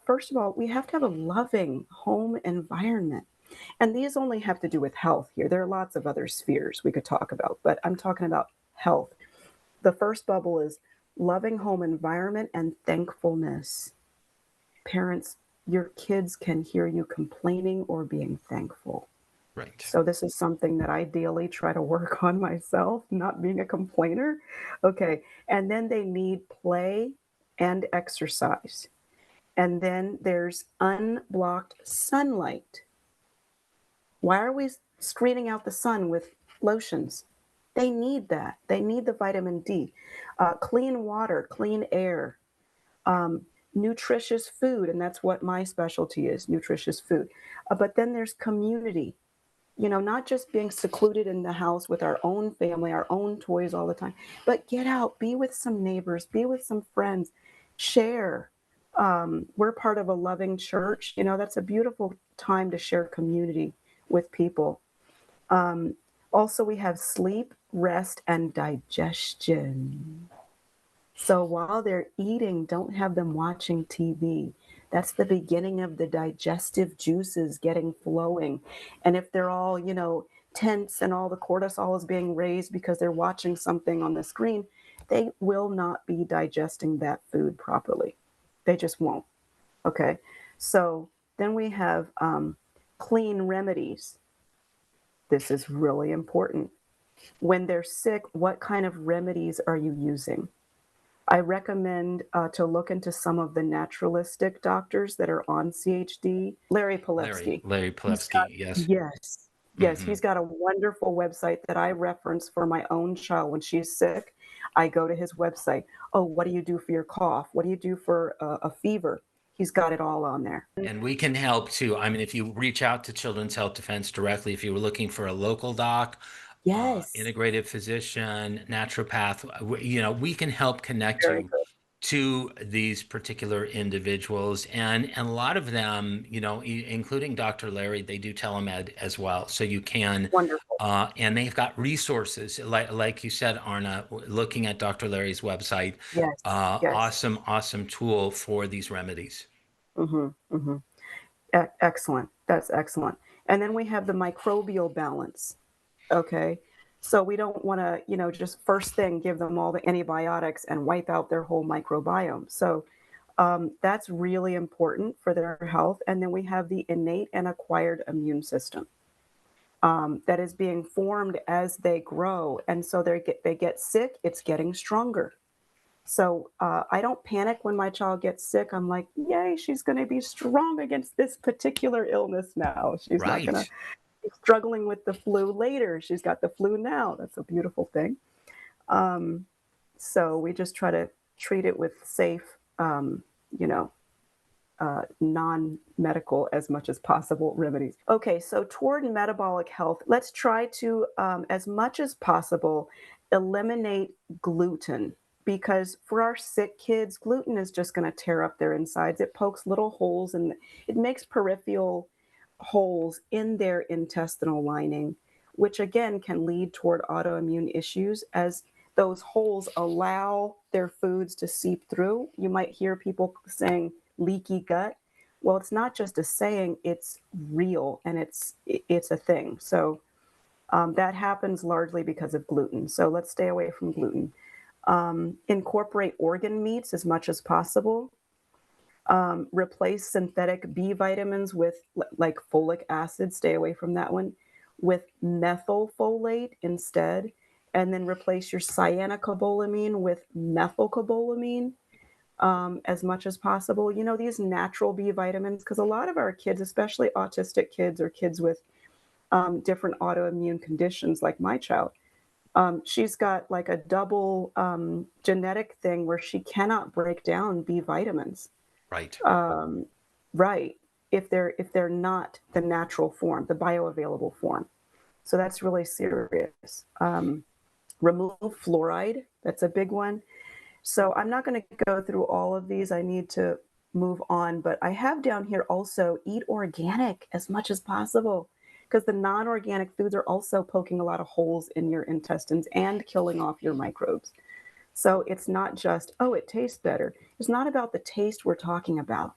First of all, we have to have a loving home environment. And these only have to do with health here. There are lots of other spheres we could talk about, but I'm talking about health. The first bubble is loving home environment and thankfulness. Parents, your kids can hear you complaining or being thankful. Right. So this is something that I daily try to work on myself, not being a complainer. Okay. And then they need play and exercise. And then there's unblocked sunlight. Why are we screening out the sun with lotions? They need that. They need the vitamin D. Clean water, clean air, nutritious food. And that's what my specialty is, nutritious food. But then there's community. Not just being secluded in the house with our own family, our own toys all the time, but get out, be with some neighbors, be with some friends, share. We're part of a loving church. That's a beautiful time to share community with people. Also, we have sleep, rest, and digestion. So while they're eating, don't have them watching TV. That's the beginning of the digestive juices getting flowing. And if they're all, tense and all the cortisol is being raised because they're watching something on the screen, they will not be digesting that food properly. They just won't. Okay. So then we have clean remedies. This is really important. When they're sick, what kind of remedies are you using? I recommend to look into some of the naturalistic doctors that are on CHD. Larry Pilevsky. Larry Pilevsky, yes. Yes, he's got a wonderful website that I reference for my own child when she's sick. I go to his website. Oh, what do you do for your cough? What do you do for a fever? He's got it all on there. And we can help too. I mean, if you reach out to Children's Health Defense directly, if you were looking for a local doc, Yes. integrative physician, naturopath, we can help connect Very you good. to these particular individuals. And a lot of them, including Dr. Larry, they do telemed as well. So you can, Wonderful. and they've got resources, like you said, Arnah, looking at Dr. Larry's website, Yes. Yes. awesome tool for these remedies. Mm-hmm. Mm-hmm. Excellent. That's excellent. And then we have the microbial balance. Okay. So we don't want to, just first thing give them all the antibiotics and wipe out their whole microbiome. So that's really important for their health. And then we have the innate and acquired immune system that is being formed as they grow. And so they get sick, it's getting stronger. So I don't panic when my child gets sick. I'm like, yay, she's going to be strong against this particular illness now. She's not going to be struggling with the flu later. She's got the flu now. That's a beautiful thing. So we just try to treat it with safe, non-medical as much as possible remedies. Okay, so toward metabolic health, let's try to, as much as possible, eliminate gluten. Because for our sick kids, gluten is just going to tear up their insides. It pokes little holes and it makes peripheral holes in their intestinal lining, which again can lead toward autoimmune issues as those holes allow their foods to seep through. You might hear people saying leaky gut. Well, it's not just a saying, it's real and it's a thing. So that happens largely because of gluten. So let's stay away from gluten. Incorporate organ meats as much as possible. Replace synthetic B vitamins with like folic acid, stay away from that one, with methylfolate instead. And then replace your cyanocobalamin with methylcobalamin as much as possible. These natural B vitamins, because a lot of our kids, especially autistic kids or kids with different autoimmune conditions like my child, she's got like a double genetic thing where she cannot break down B vitamins. Right. Right. If they're not the natural form, the bioavailable form. So that's really serious. Remove fluoride. That's a big one. So I'm not going to go through all of these. I need to move on, but I have down here also eat organic as much as possible, because the non-organic foods are also poking a lot of holes in your intestines and killing off your microbes. So it's not just, oh, it tastes better. It's not about the taste we're talking about.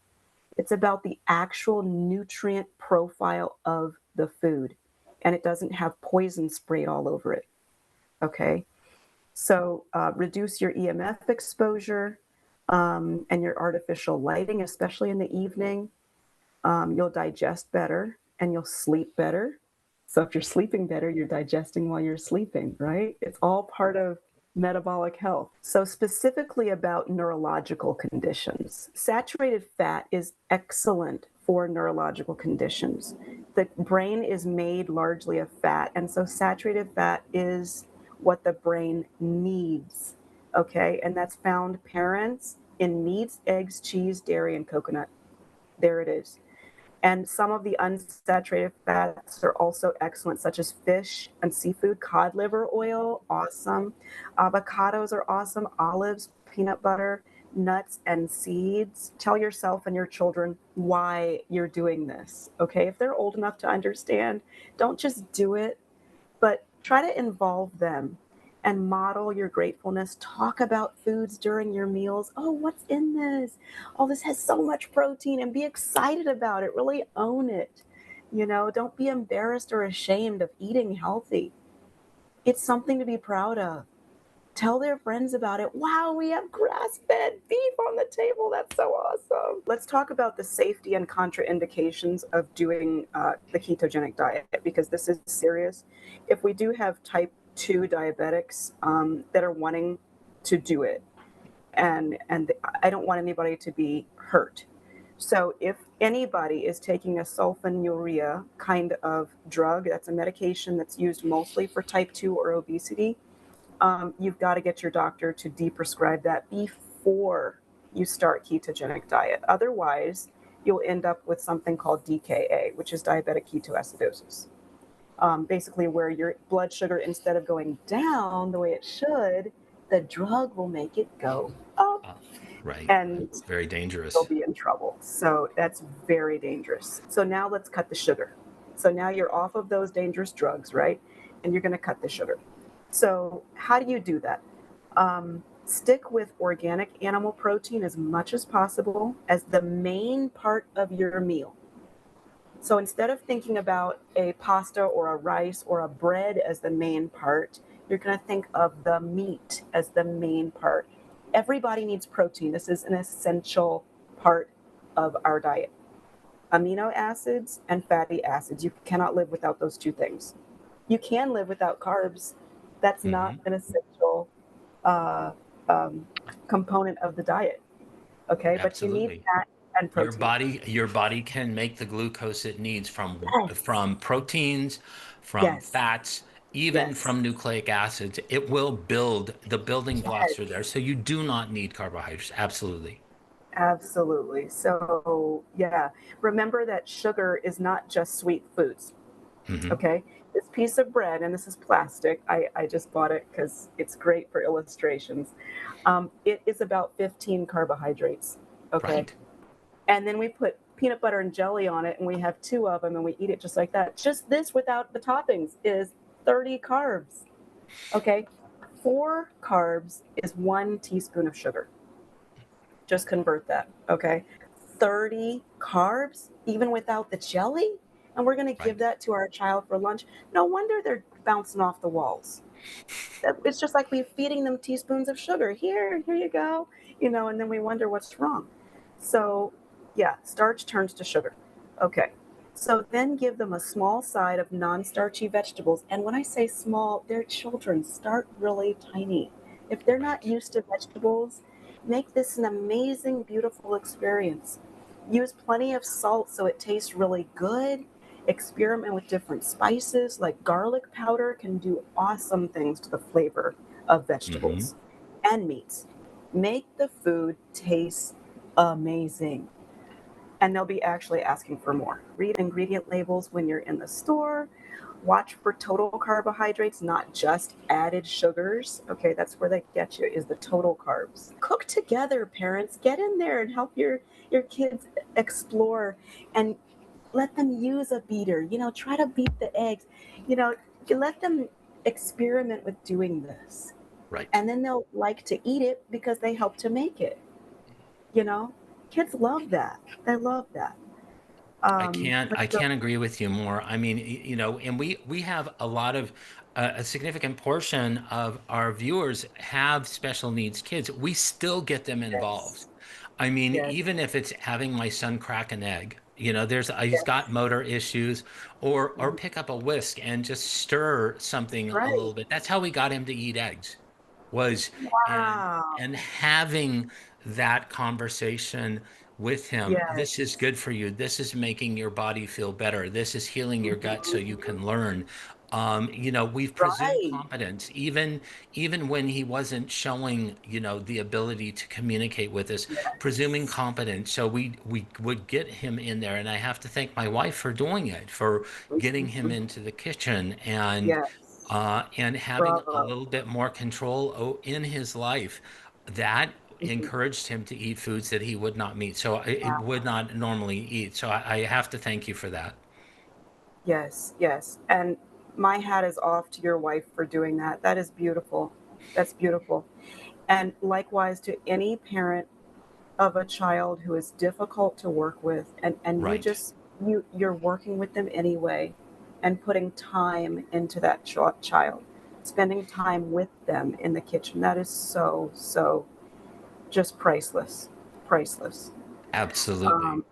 It's about the actual nutrient profile of the food. And it doesn't have poison sprayed all over it. Okay. So reduce your EMF exposure and your artificial lighting, especially in the evening. You'll digest better and you'll sleep better. So if you're sleeping better, you're digesting while you're sleeping, right? It's all part of metabolic health. So specifically about neurological conditions, saturated fat is excellent for neurological conditions. The brain is made largely of fat, and so saturated fat is what the brain needs, okay? And that's found, parents, in meats, eggs, cheese, dairy, and coconut. There it is. And some of the unsaturated fats are also excellent, such as fish and seafood. Cod liver oil, awesome. Avocados are awesome. Olives, peanut butter, nuts, and seeds. Tell yourself and your children why you're doing this, okay? If they're old enough to understand, don't just do it, but try to involve them and model your gratefulness. Talk about foods during your meals. Oh, what's in this? Oh, this has so much protein, and be excited about it. Really own it. Don't be embarrassed or ashamed of eating healthy. It's something to be proud of. Tell their friends about it. Wow, we have grass-fed beef on the table. That's so awesome. Let's talk about the safety and contraindications of doing the ketogenic diet, because this is serious. If we do have type 2 diabetics that are wanting to do it, and I don't want anybody to be hurt. So if anybody is taking a sulfonylurea kind of drug, that's a medication that's used mostly for type 2 or obesity, you've got to get your doctor to deprescribe that before you start ketogenic diet. Otherwise, you'll end up with something called DKA, which is diabetic ketoacidosis. Basically, where your blood sugar, instead of going down the way it should, the drug will make it go up. Right. And It's very dangerous. you'll be in trouble. So that's very dangerous. So now let's cut the sugar. So now you're off of those dangerous drugs, right? And you're going to cut the sugar. So how do you do that? Stick with organic animal protein as much as possible as the main part of your meal. So instead of thinking about a pasta or a rice or a bread as the main part, you're going to think of the meat as the main part. Everybody needs protein. This is an essential part of our diet. Amino acids and fatty acids. You cannot live without those two things. You can live without carbs. That's not an essential component of the diet. Okay, Absolutely. but you need that and protein. Your body can make the glucose it needs from proteins, from Yes. fats, even Yes. from nucleic acids. It will build, the building blocks are there. So you do not need carbohydrates. Absolutely. Absolutely. So yeah, remember that sugar is not just sweet foods. Okay, this piece of bread, and this is plastic. I just bought it because it's great for illustrations. It is about 15 carbohydrates. Okay. Right. And then we put peanut butter and jelly on it, and we have 2 of them, and we eat it just like that. Just this without the toppings is 30 carbs. Okay. 4 carbs is 1 teaspoon of sugar. Just convert that. Okay. 30 carbs, even without the jelly? And we're going to give that to our child for lunch. No wonder they're bouncing off the walls. It's just like we're feeding them teaspoons of sugar. Here you go. And then we wonder what's wrong. So yeah, starch turns to sugar. Okay. So then give them a small side of non-starchy vegetables. And when I say small, they're children. Start really tiny. If they're not used to vegetables, make this an amazing, beautiful experience. Use plenty of salt so it tastes really good. Experiment with different spices, like garlic powder can do awesome things to the flavor of vegetables and meats. Make the food taste amazing. And they'll be actually asking for more. Read ingredient labels when you're in the store. Watch for total carbohydrates, not just added sugars. Okay, that's where they get you, is the total carbs. Cook together, parents. Get in there and help your kids explore and let them use a beater. Try to beat the eggs. You let them experiment with doing this. Right. And then they'll like to eat it because they help to make it. Kids love that. They love that. I can't agree with you more. I mean, and we have a lot of a significant portion of our viewers have special needs kids. We still get them involved. I mean, even if it's having my son crack an egg, he's got motor issues, or pick up a whisk and just stir something a little bit. That's how we got him to eat eggs, was and having that conversation with him. This is good for you. This is making your body feel better. This is healing your gut so you can learn. We've presumed competence, even when he wasn't showing, the ability to communicate with us, presuming competence. So we would get him in there, and I have to thank my wife for doing it, for getting him into the kitchen and having a little bit more control in his life. That encouraged him to eat foods that he would not would not normally eat. So I have to thank you for that. Yes. And my hat is off to your wife for doing that. That is beautiful. That's beautiful. And likewise to any parent of a child who is difficult to work with, and you're working with them anyway and putting time into that child, spending time with them in the kitchen. That is so just priceless. Absolutely.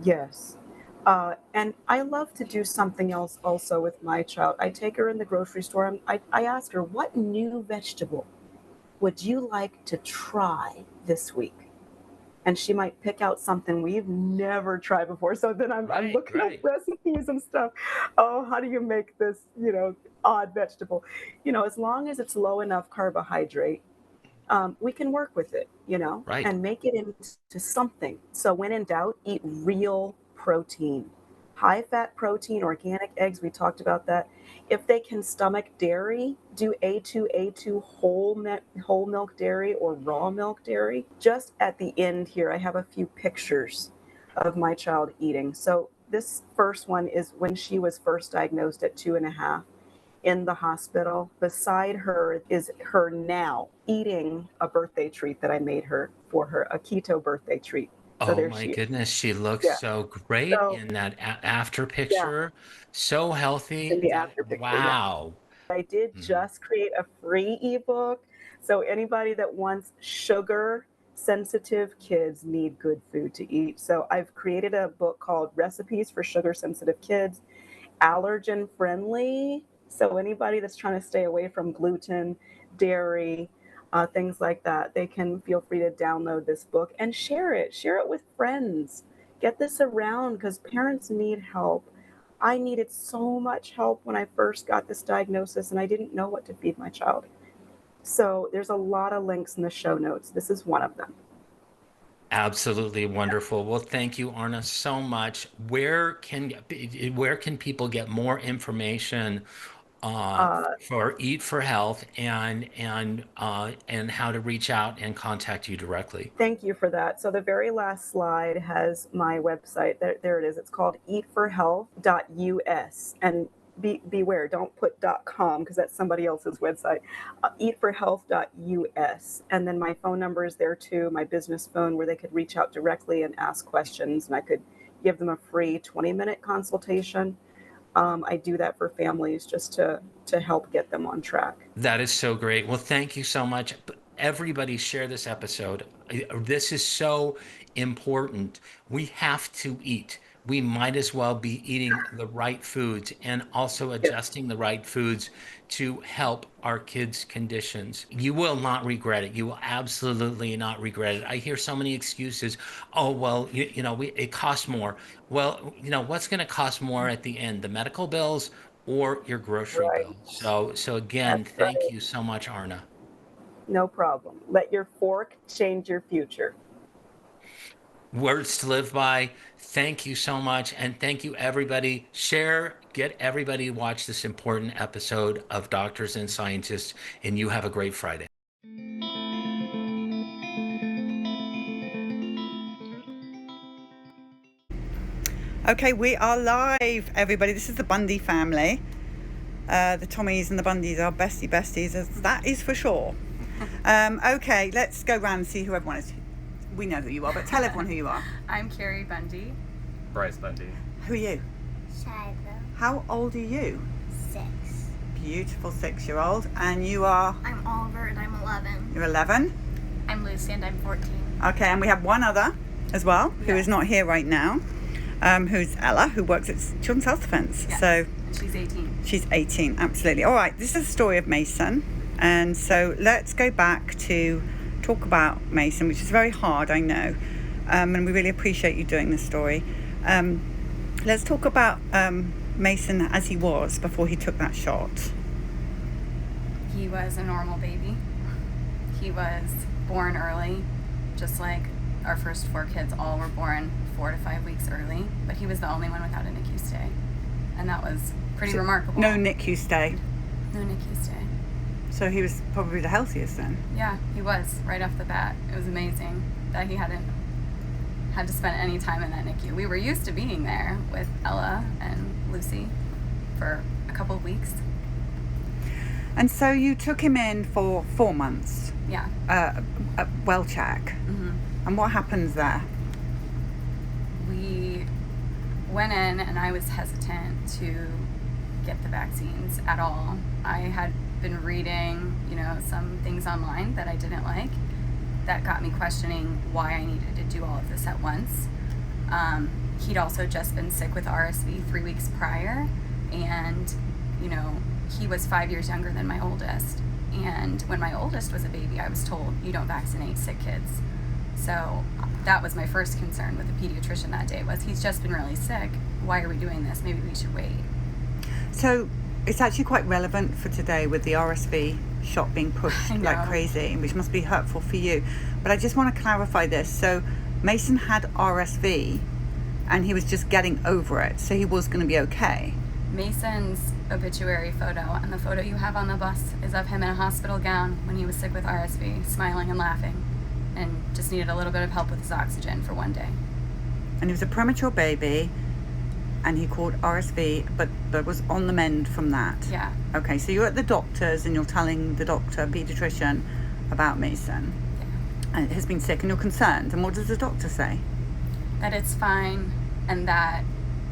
Yes. And I love to do something else also with my child. I take her in the grocery store. I ask her, what new vegetable would you like to try this week? and she might pick out something we've never tried before. So then I'm looking up recipes and stuff. Oh, how do you make this, odd vegetable? As long as it's low enough carbohydrate, we can work with it, and make it into something. So when in doubt, eat real protein. High fat protein, organic eggs, we talked about that. If they can stomach dairy, do A2 whole milk dairy or raw milk dairy. Just at the end here, I have a few pictures of my child eating. So this first one is when she was first diagnosed at 2.5 in the hospital. Beside her is her now eating a birthday treat that I made her for her, a keto birthday treat. So Oh my goodness, she looks so great in that after picture. So healthy. In the after picture, wow. I did just create a free ebook. So anybody that wants sugar sensitive kids need good food to eat. So I've created a book called Recipes for Sugar Sensitive Kids, allergen friendly. So anybody that's trying to stay away from gluten, dairy, things like that, they can feel free to download this book and share it with friends. Get this around, because parents need help. I needed so much help when I first got this diagnosis, and I didn't know what to feed my child. So there's a lot of links in the show notes. This is one of them. Absolutely wonderful. Well, thank you, Arnah, so much. Where can people get more information for Eat for Health and how to reach out and contact you directly? Thank you for that. So the very last slide has my website. There it is. It's called eatforhealth.us. And beware, don't put .com, because that's somebody else's website. Eatforhealth.us. And then my phone number is there too, my business phone, where they could reach out directly and ask questions, and I could give them a free 20-minute consultation. I do that for families just to help get them on track. That is so great. Well, thank you so much. Everybody share this episode. This is so important. We have to eat. We might as well be eating the right foods and also adjusting the right foods to help our kids' conditions. You will not regret it. You will absolutely not regret it. I hear so many excuses. Oh, well, it costs more. Well, what's going to cost more at the end, the medical bills or your grocery bill? So again, thank you so much, Arnah. No problem. Let your fork change your future. Words to live by. Thank you so much. And thank you, everybody. Share, get everybody to watch this important episode of Doctors and Scientists, and you have a great Friday. Okay, we are live, everybody. This is the Bundy family. The Tommies and the Bundys are besties, that is for sure. Okay, let's go round and see who everyone is. We know who you are, but tell everyone who you are. I'm Carrie Bundy. Bryce Bundy. Who are you? Shiloh. How old are you? 6. Beautiful 6-year-old. And you are? I'm Oliver and I'm 11. You're 11? I'm Lucy and I'm 14. Okay, and we have one other as well, who is not here right now, who's Ella, who works at Children's Health Defence. Yes. So she's 18. She's 18, absolutely. All right, this is the story of Mason. And so let's go back to talk about Mason, which is very hard, I know. And we really appreciate you doing this story. Let's talk about Mason as he was before he took that shot. He was a normal baby. He was born early, just like our first 4 kids all were born 4 to 5 weeks early, but he was the only one without a NICU stay. And that was pretty remarkable. No NICU stay. No NICU stay. So he was probably the healthiest then. Yeah, he was right off the bat. It was amazing that he hadn't had to spend any time in that NICU. We were used to being there with Ella and Lucy for a couple of weeks. And so you took him in for 4 months. Yeah. A well check. Mm-hmm. And what happens there? We went in and I was hesitant to get the vaccines at all. I had been reading, some things online that I didn't like that got me questioning why I needed to do all of this at once. He'd also just been sick with RSV 3 weeks prior, and he was 5 years younger than my oldest. And when my oldest was a baby, I was told you don't vaccinate sick kids. So that was my first concern with the pediatrician that day, was he's just been really sick. Why are we doing this? Maybe we should wait. So it's actually quite relevant for today with the RSV shot being pushed like crazy, which must be hurtful for you. But I just want to clarify this. So Mason had RSV and he was just getting over it, so he was going to be okay. Mason's obituary photo and the photo you have on the bus is of him in a hospital gown when he was sick with RSV, smiling and laughing, and just needed a little bit of help with his oxygen for one day. And he was a premature baby, and he caught RSV, but was on the mend from that. Yeah. Okay, so you're at the doctor's and you're telling the doctor, pediatrician, about Mason. Yeah. And he's been sick and you're concerned. And what does the doctor say? That it's fine, and that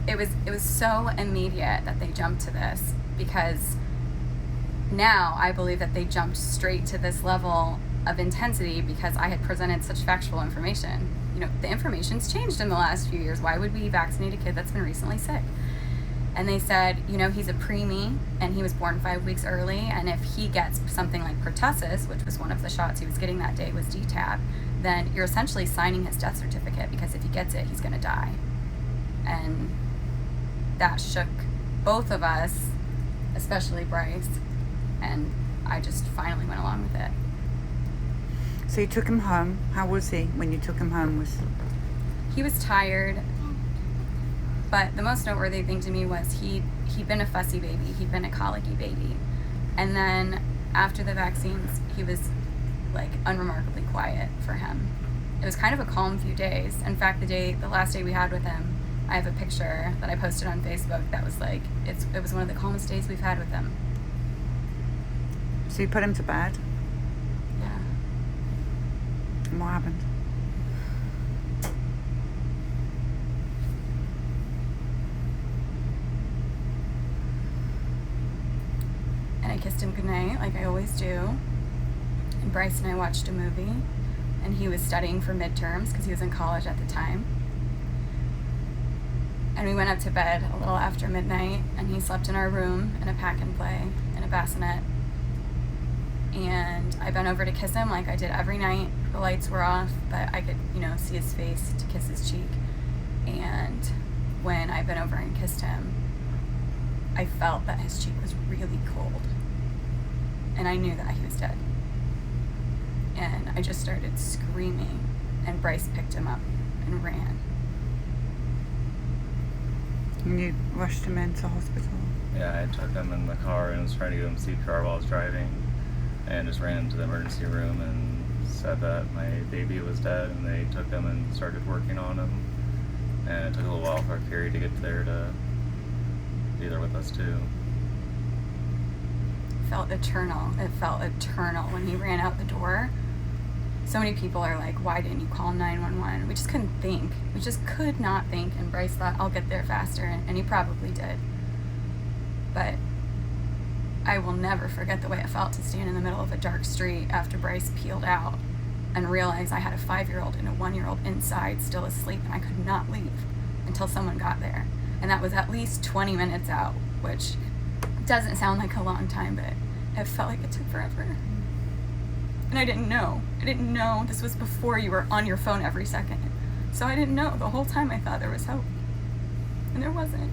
it was so immediate that they jumped to this, because now I believe that they jumped straight to this level of intensity because I had presented such factual information. You know, the information's changed in the last few years. Why would we vaccinate a kid that's been recently sick? And they said, you know, he's a preemie and he was born 5 weeks early, and if he gets something like pertussis, which was one of the shots he was getting that day, was DTaP, then you're essentially signing his death certificate, because if he gets it, he's going to die. And that shook both of us, especially Bryce, and I just finally went along with it. So you took him home. How was he when you took him home? He was tired, but the most noteworthy thing to me was he'd been a fussy baby, he'd been a colicky baby, and then after the vaccines, he was like unremarkably quiet for him. It was kind of a calm few days. In fact, the last day we had with him, I have a picture that I posted on Facebook that was like, it was one of the calmest days we've had with him. So you put him to bed? Yeah. And what happened? And I kissed him goodnight, like I always do. And Bryce and I watched a movie, and he was studying for midterms because he was in college at the time. And we went up to bed a little after midnight, and he slept in our room in a pack and play, in a bassinet. And I bent over to kiss him like I did every night. The lights were off, but I could, see his face to kiss his cheek. And when I bent over and kissed him, I felt that his cheek was really cold. And I knew that he was dead. And I just started screaming, and Bryce picked him up and ran. And you rushed him into hospital? Yeah, I took him in the car and was trying to give him CPR while I was driving, and just ran into the emergency room and said that my baby was dead, and they took him and started working on him. And it took a little while for Carrie to get there to be there with us too. It felt eternal when he ran out the door. So many people are like, why didn't you call 911? We just couldn't think. We just could not think. And Bryce thought, I'll get there faster. And he probably did. But I will never forget the way it felt to stand in the middle of a dark street after Bryce peeled out and realize I had a 5-year-old and a 1-year-old inside still asleep, and I could not leave until someone got there. And that was at least 20 minutes out, which doesn't sound like a long time, but it felt like it took forever. And I didn't know. This was before you were on your phone every second. So I didn't know. The whole time I thought there was hope. And there wasn't.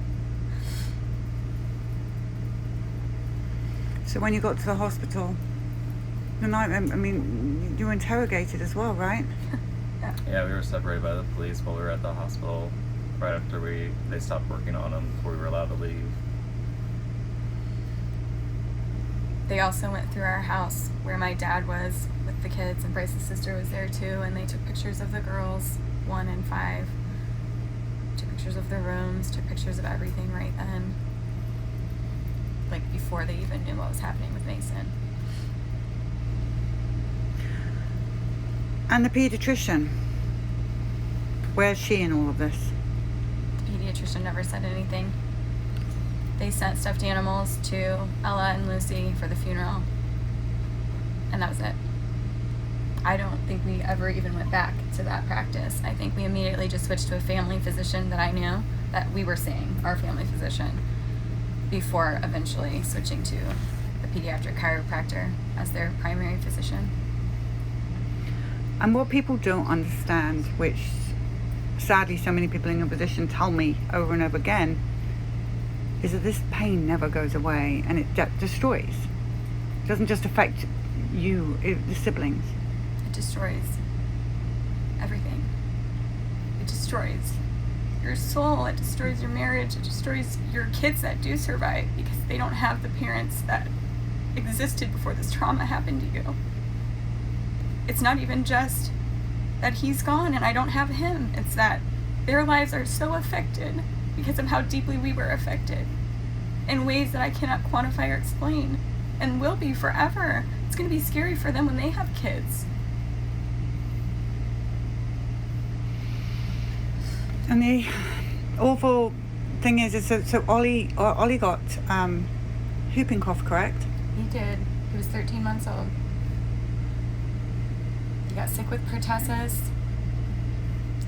So when you got to the hospital, you were interrogated as well, right? Yeah, we were separated by the police while we were at the hospital right after they stopped working on him before we were allowed to leave. They also went through our house where my dad was with the kids, and Bryce's sister was there too, and they took pictures of the girls, 1 and 5. Took pictures of the rooms, took pictures of everything right then. Like before they even knew what was happening with Mason. And the pediatrician, where's she in all of this? The pediatrician never said anything. They sent stuffed animals to Ella and Lucy for the funeral, and that was it. I don't think we ever even went back to that practice. I think we immediately just switched to a family physician that I knew, that we were seeing, our family physician, before eventually switching to the pediatric chiropractor as their primary physician. And what people don't understand, which sadly so many people in your position tell me over and over again, is that this pain never goes away, and it destroys. It doesn't just affect you, the siblings. It destroys everything. It destroys your soul. It destroys your marriage. It destroys your kids that do survive because they don't have the parents that existed before this trauma happened to you. It's not even just that he's gone and I don't have him. It's that their lives are so affected because of how deeply we were affected in ways that I cannot quantify or explain, and will be forever. It's going to be scary for them when they have kids. And the awful thing is so Ollie got whooping cough, correct? He did. He was 13 months old. He got sick with pertussis.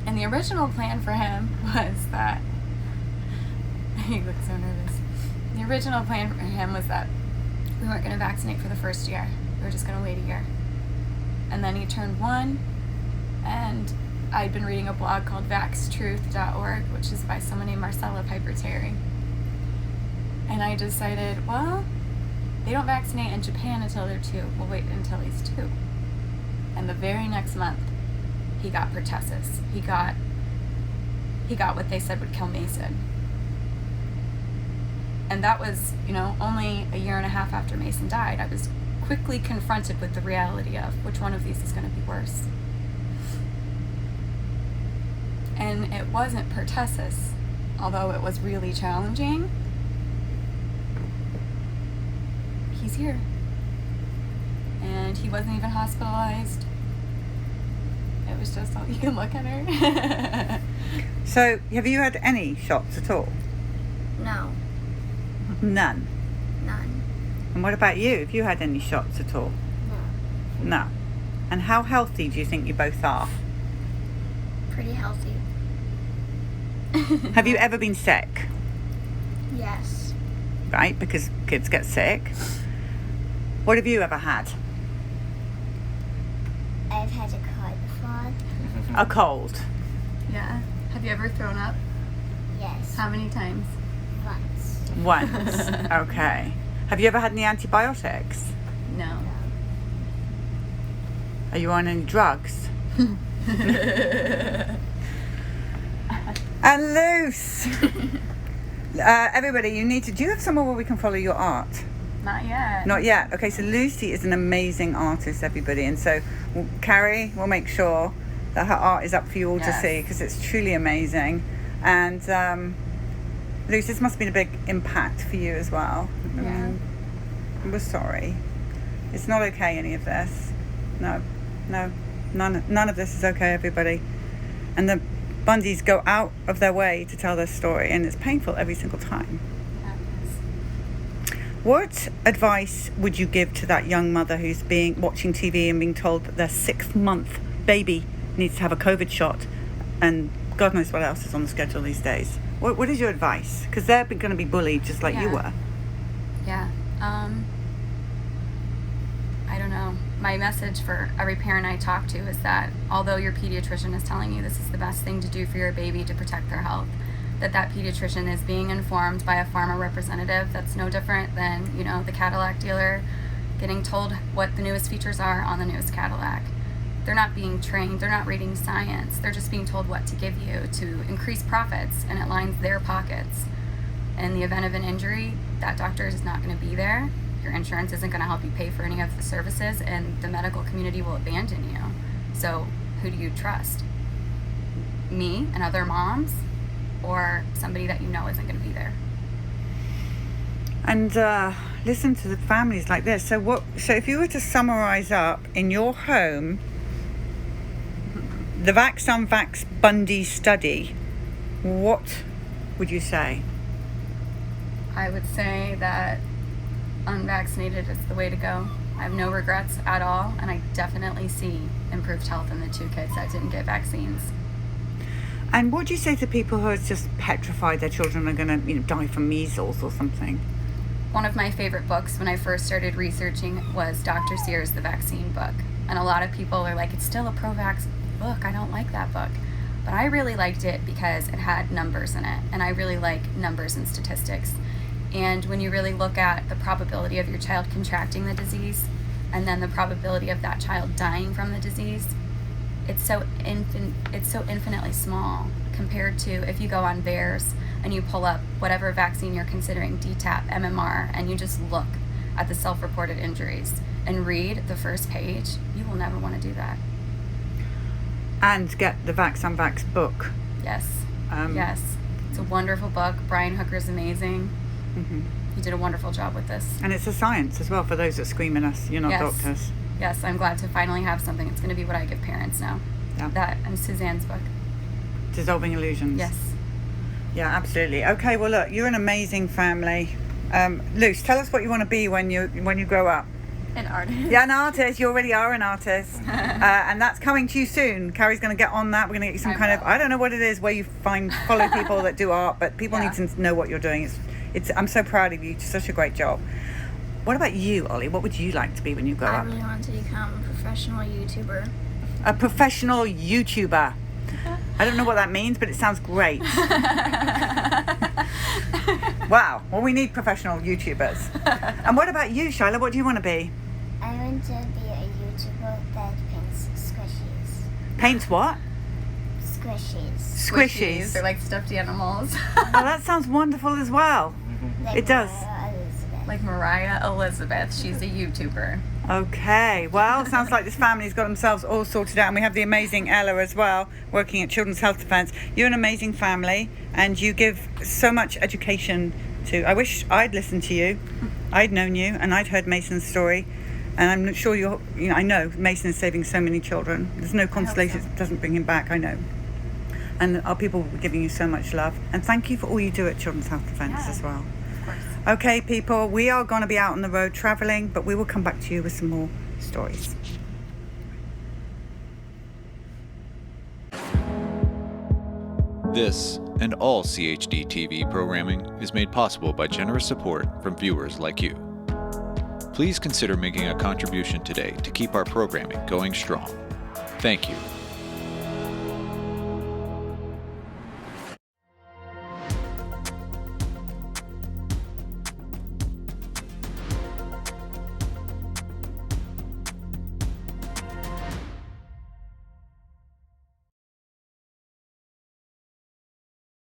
And the original plan for him was that... He looks so nervous. The original plan for him was that we weren't going to vaccinate for the first year. We were just going to wait a year. And then he turned 1, and I'd been reading a blog called vaxtruth.org, which is by someone named Marcella Piper Terry. And I decided, well, they don't vaccinate in Japan until they're 2. We'll wait until he's 2. And the very next month, he got pertussis. He got what they said would kill Mason. And that was, only a year and a half after Mason died. I was quickly confronted with the reality of which one of these is going to be worse. And it wasn't pertussis, although it was really challenging. He's here. And he wasn't even hospitalized. It was just, you can look at her. So, have you had any shots at all? No. None? None. And what about you? Have you had any shots at all? No. No. And how healthy do you think you both are? Pretty healthy. Have you ever been sick? Yes. Right, because kids get sick. What have you ever had? I've had a cold before. A cold? Yeah. Have you ever thrown up? Yes. How many times? Once. Once. Okay. Have you ever had any antibiotics? No. Are you on any drugs? And Luce! Everybody, do you have somewhere where we can follow your art? Not yet. Not yet. Okay, so Lucy is an amazing artist, everybody. And so Carrie will make sure that her art is up for you all to see, because it's truly amazing. And Lucy, this must have been a big impact for you as well. Yeah. We're sorry. It's not okay, any of this. No. None of this is okay, everybody. And the Bundys go out of their way to tell their story, and it's painful every single time. What advice would you give to that young mother who's watching TV and being told that their 6-month baby needs to have a COVID shot, and God knows what else is on the schedule these days? What is your advice? Because they're going to be bullied just like you were. Yeah. I don't know. My message for every parent I talk to is that although your pediatrician is telling you this is the best thing to do for your baby to protect their health, that pediatrician is being informed by a pharma representative that's no different than, the Cadillac dealer getting told what the newest features are on the newest Cadillac. They're not being trained, they're not reading science, they're just being told what to give you to increase profits, and it lines their pockets. In the event of an injury, that doctor is not going to be there. Your insurance isn't going to help you pay for any of the services, and the medical community will abandon you. So who do you trust? Me and other moms, or somebody that isn't going to be there? And listen to the families like this. So if you were to summarize up in your home the Vax Unvax Bundy study, what would you say? I would say that unvaccinated is the way to go. I have no regrets at all, and I definitely see improved health in the 2 kids that didn't get vaccines. And what do you say to people who are just petrified their children are going to die from measles or something? One of my favorite books when I first started researching was Dr. Sears' The Vaccine Book. And a lot of people are like, it's still a pro-vax book. I don't like that book. But I really liked it because it had numbers in it. And I really like numbers and statistics. And when you really look at the probability of your child contracting the disease and then the probability of that child dying from the disease, it's so infinitely small compared to if you go on VAERS and you pull up whatever vaccine you're considering, DTaP, MMR, and you just look at the self-reported injuries and read the first page, you will never want to do that. And get the Vax Unvax book. Yes. Yes. It's a wonderful book. Brian Hooker's amazing. Mm-hmm. He did a wonderful job with this. And it's a science as well for those that scream at us. You're not doctors. Yes, I'm glad to finally have something. It's going to be what I give parents now. Yeah. That and Suzanne's book. Dissolving Illusions. Yes. Yeah, absolutely. Okay, well look, you're an amazing family. Luce, tell us what you want to be when you grow up. An artist. Yeah, an artist. You already are an artist. And that's coming to you soon. Carrie's going to get on that. We're going to get you some I don't know what it is where you follow people that do art, but people need to know what you're doing. I'm so proud of you. It's such a great job. What about you, Ollie? What would you like to be when you grow up? I really want to become a professional YouTuber. A professional YouTuber. I don't know what that means, but it sounds great. Wow. Well, we need professional YouTubers. And what about you, Shiloh? What do you want to be? I want to be a YouTuber that paints squishies. Paints what? Squishies. Squishies. They're like stuffed animals. Oh, that sounds wonderful as well. Like It does. Laura Elizabeth. Like Mariah Elizabeth. She's a YouTuber. Okay, well, sounds like this family's got themselves all sorted out, and we have the amazing Ella as well, working at Children's Health Defence. You're an amazing family, and you give so much education to... I wish I'd listened to you. I'd known you, and I'd heard Mason's story, and I'm not sure I know Mason is saving so many children. There's no consolation, it doesn't bring him back, I know. And our people were giving you so much love, and thank you for all you do at Children's Health Defence as well. Okay, people, we are going to be out on the road traveling, but we will come back to you with some more stories. This and all CHD TV programming is made possible by generous support from viewers like you. Please consider making a contribution today to keep our programming going strong. Thank you.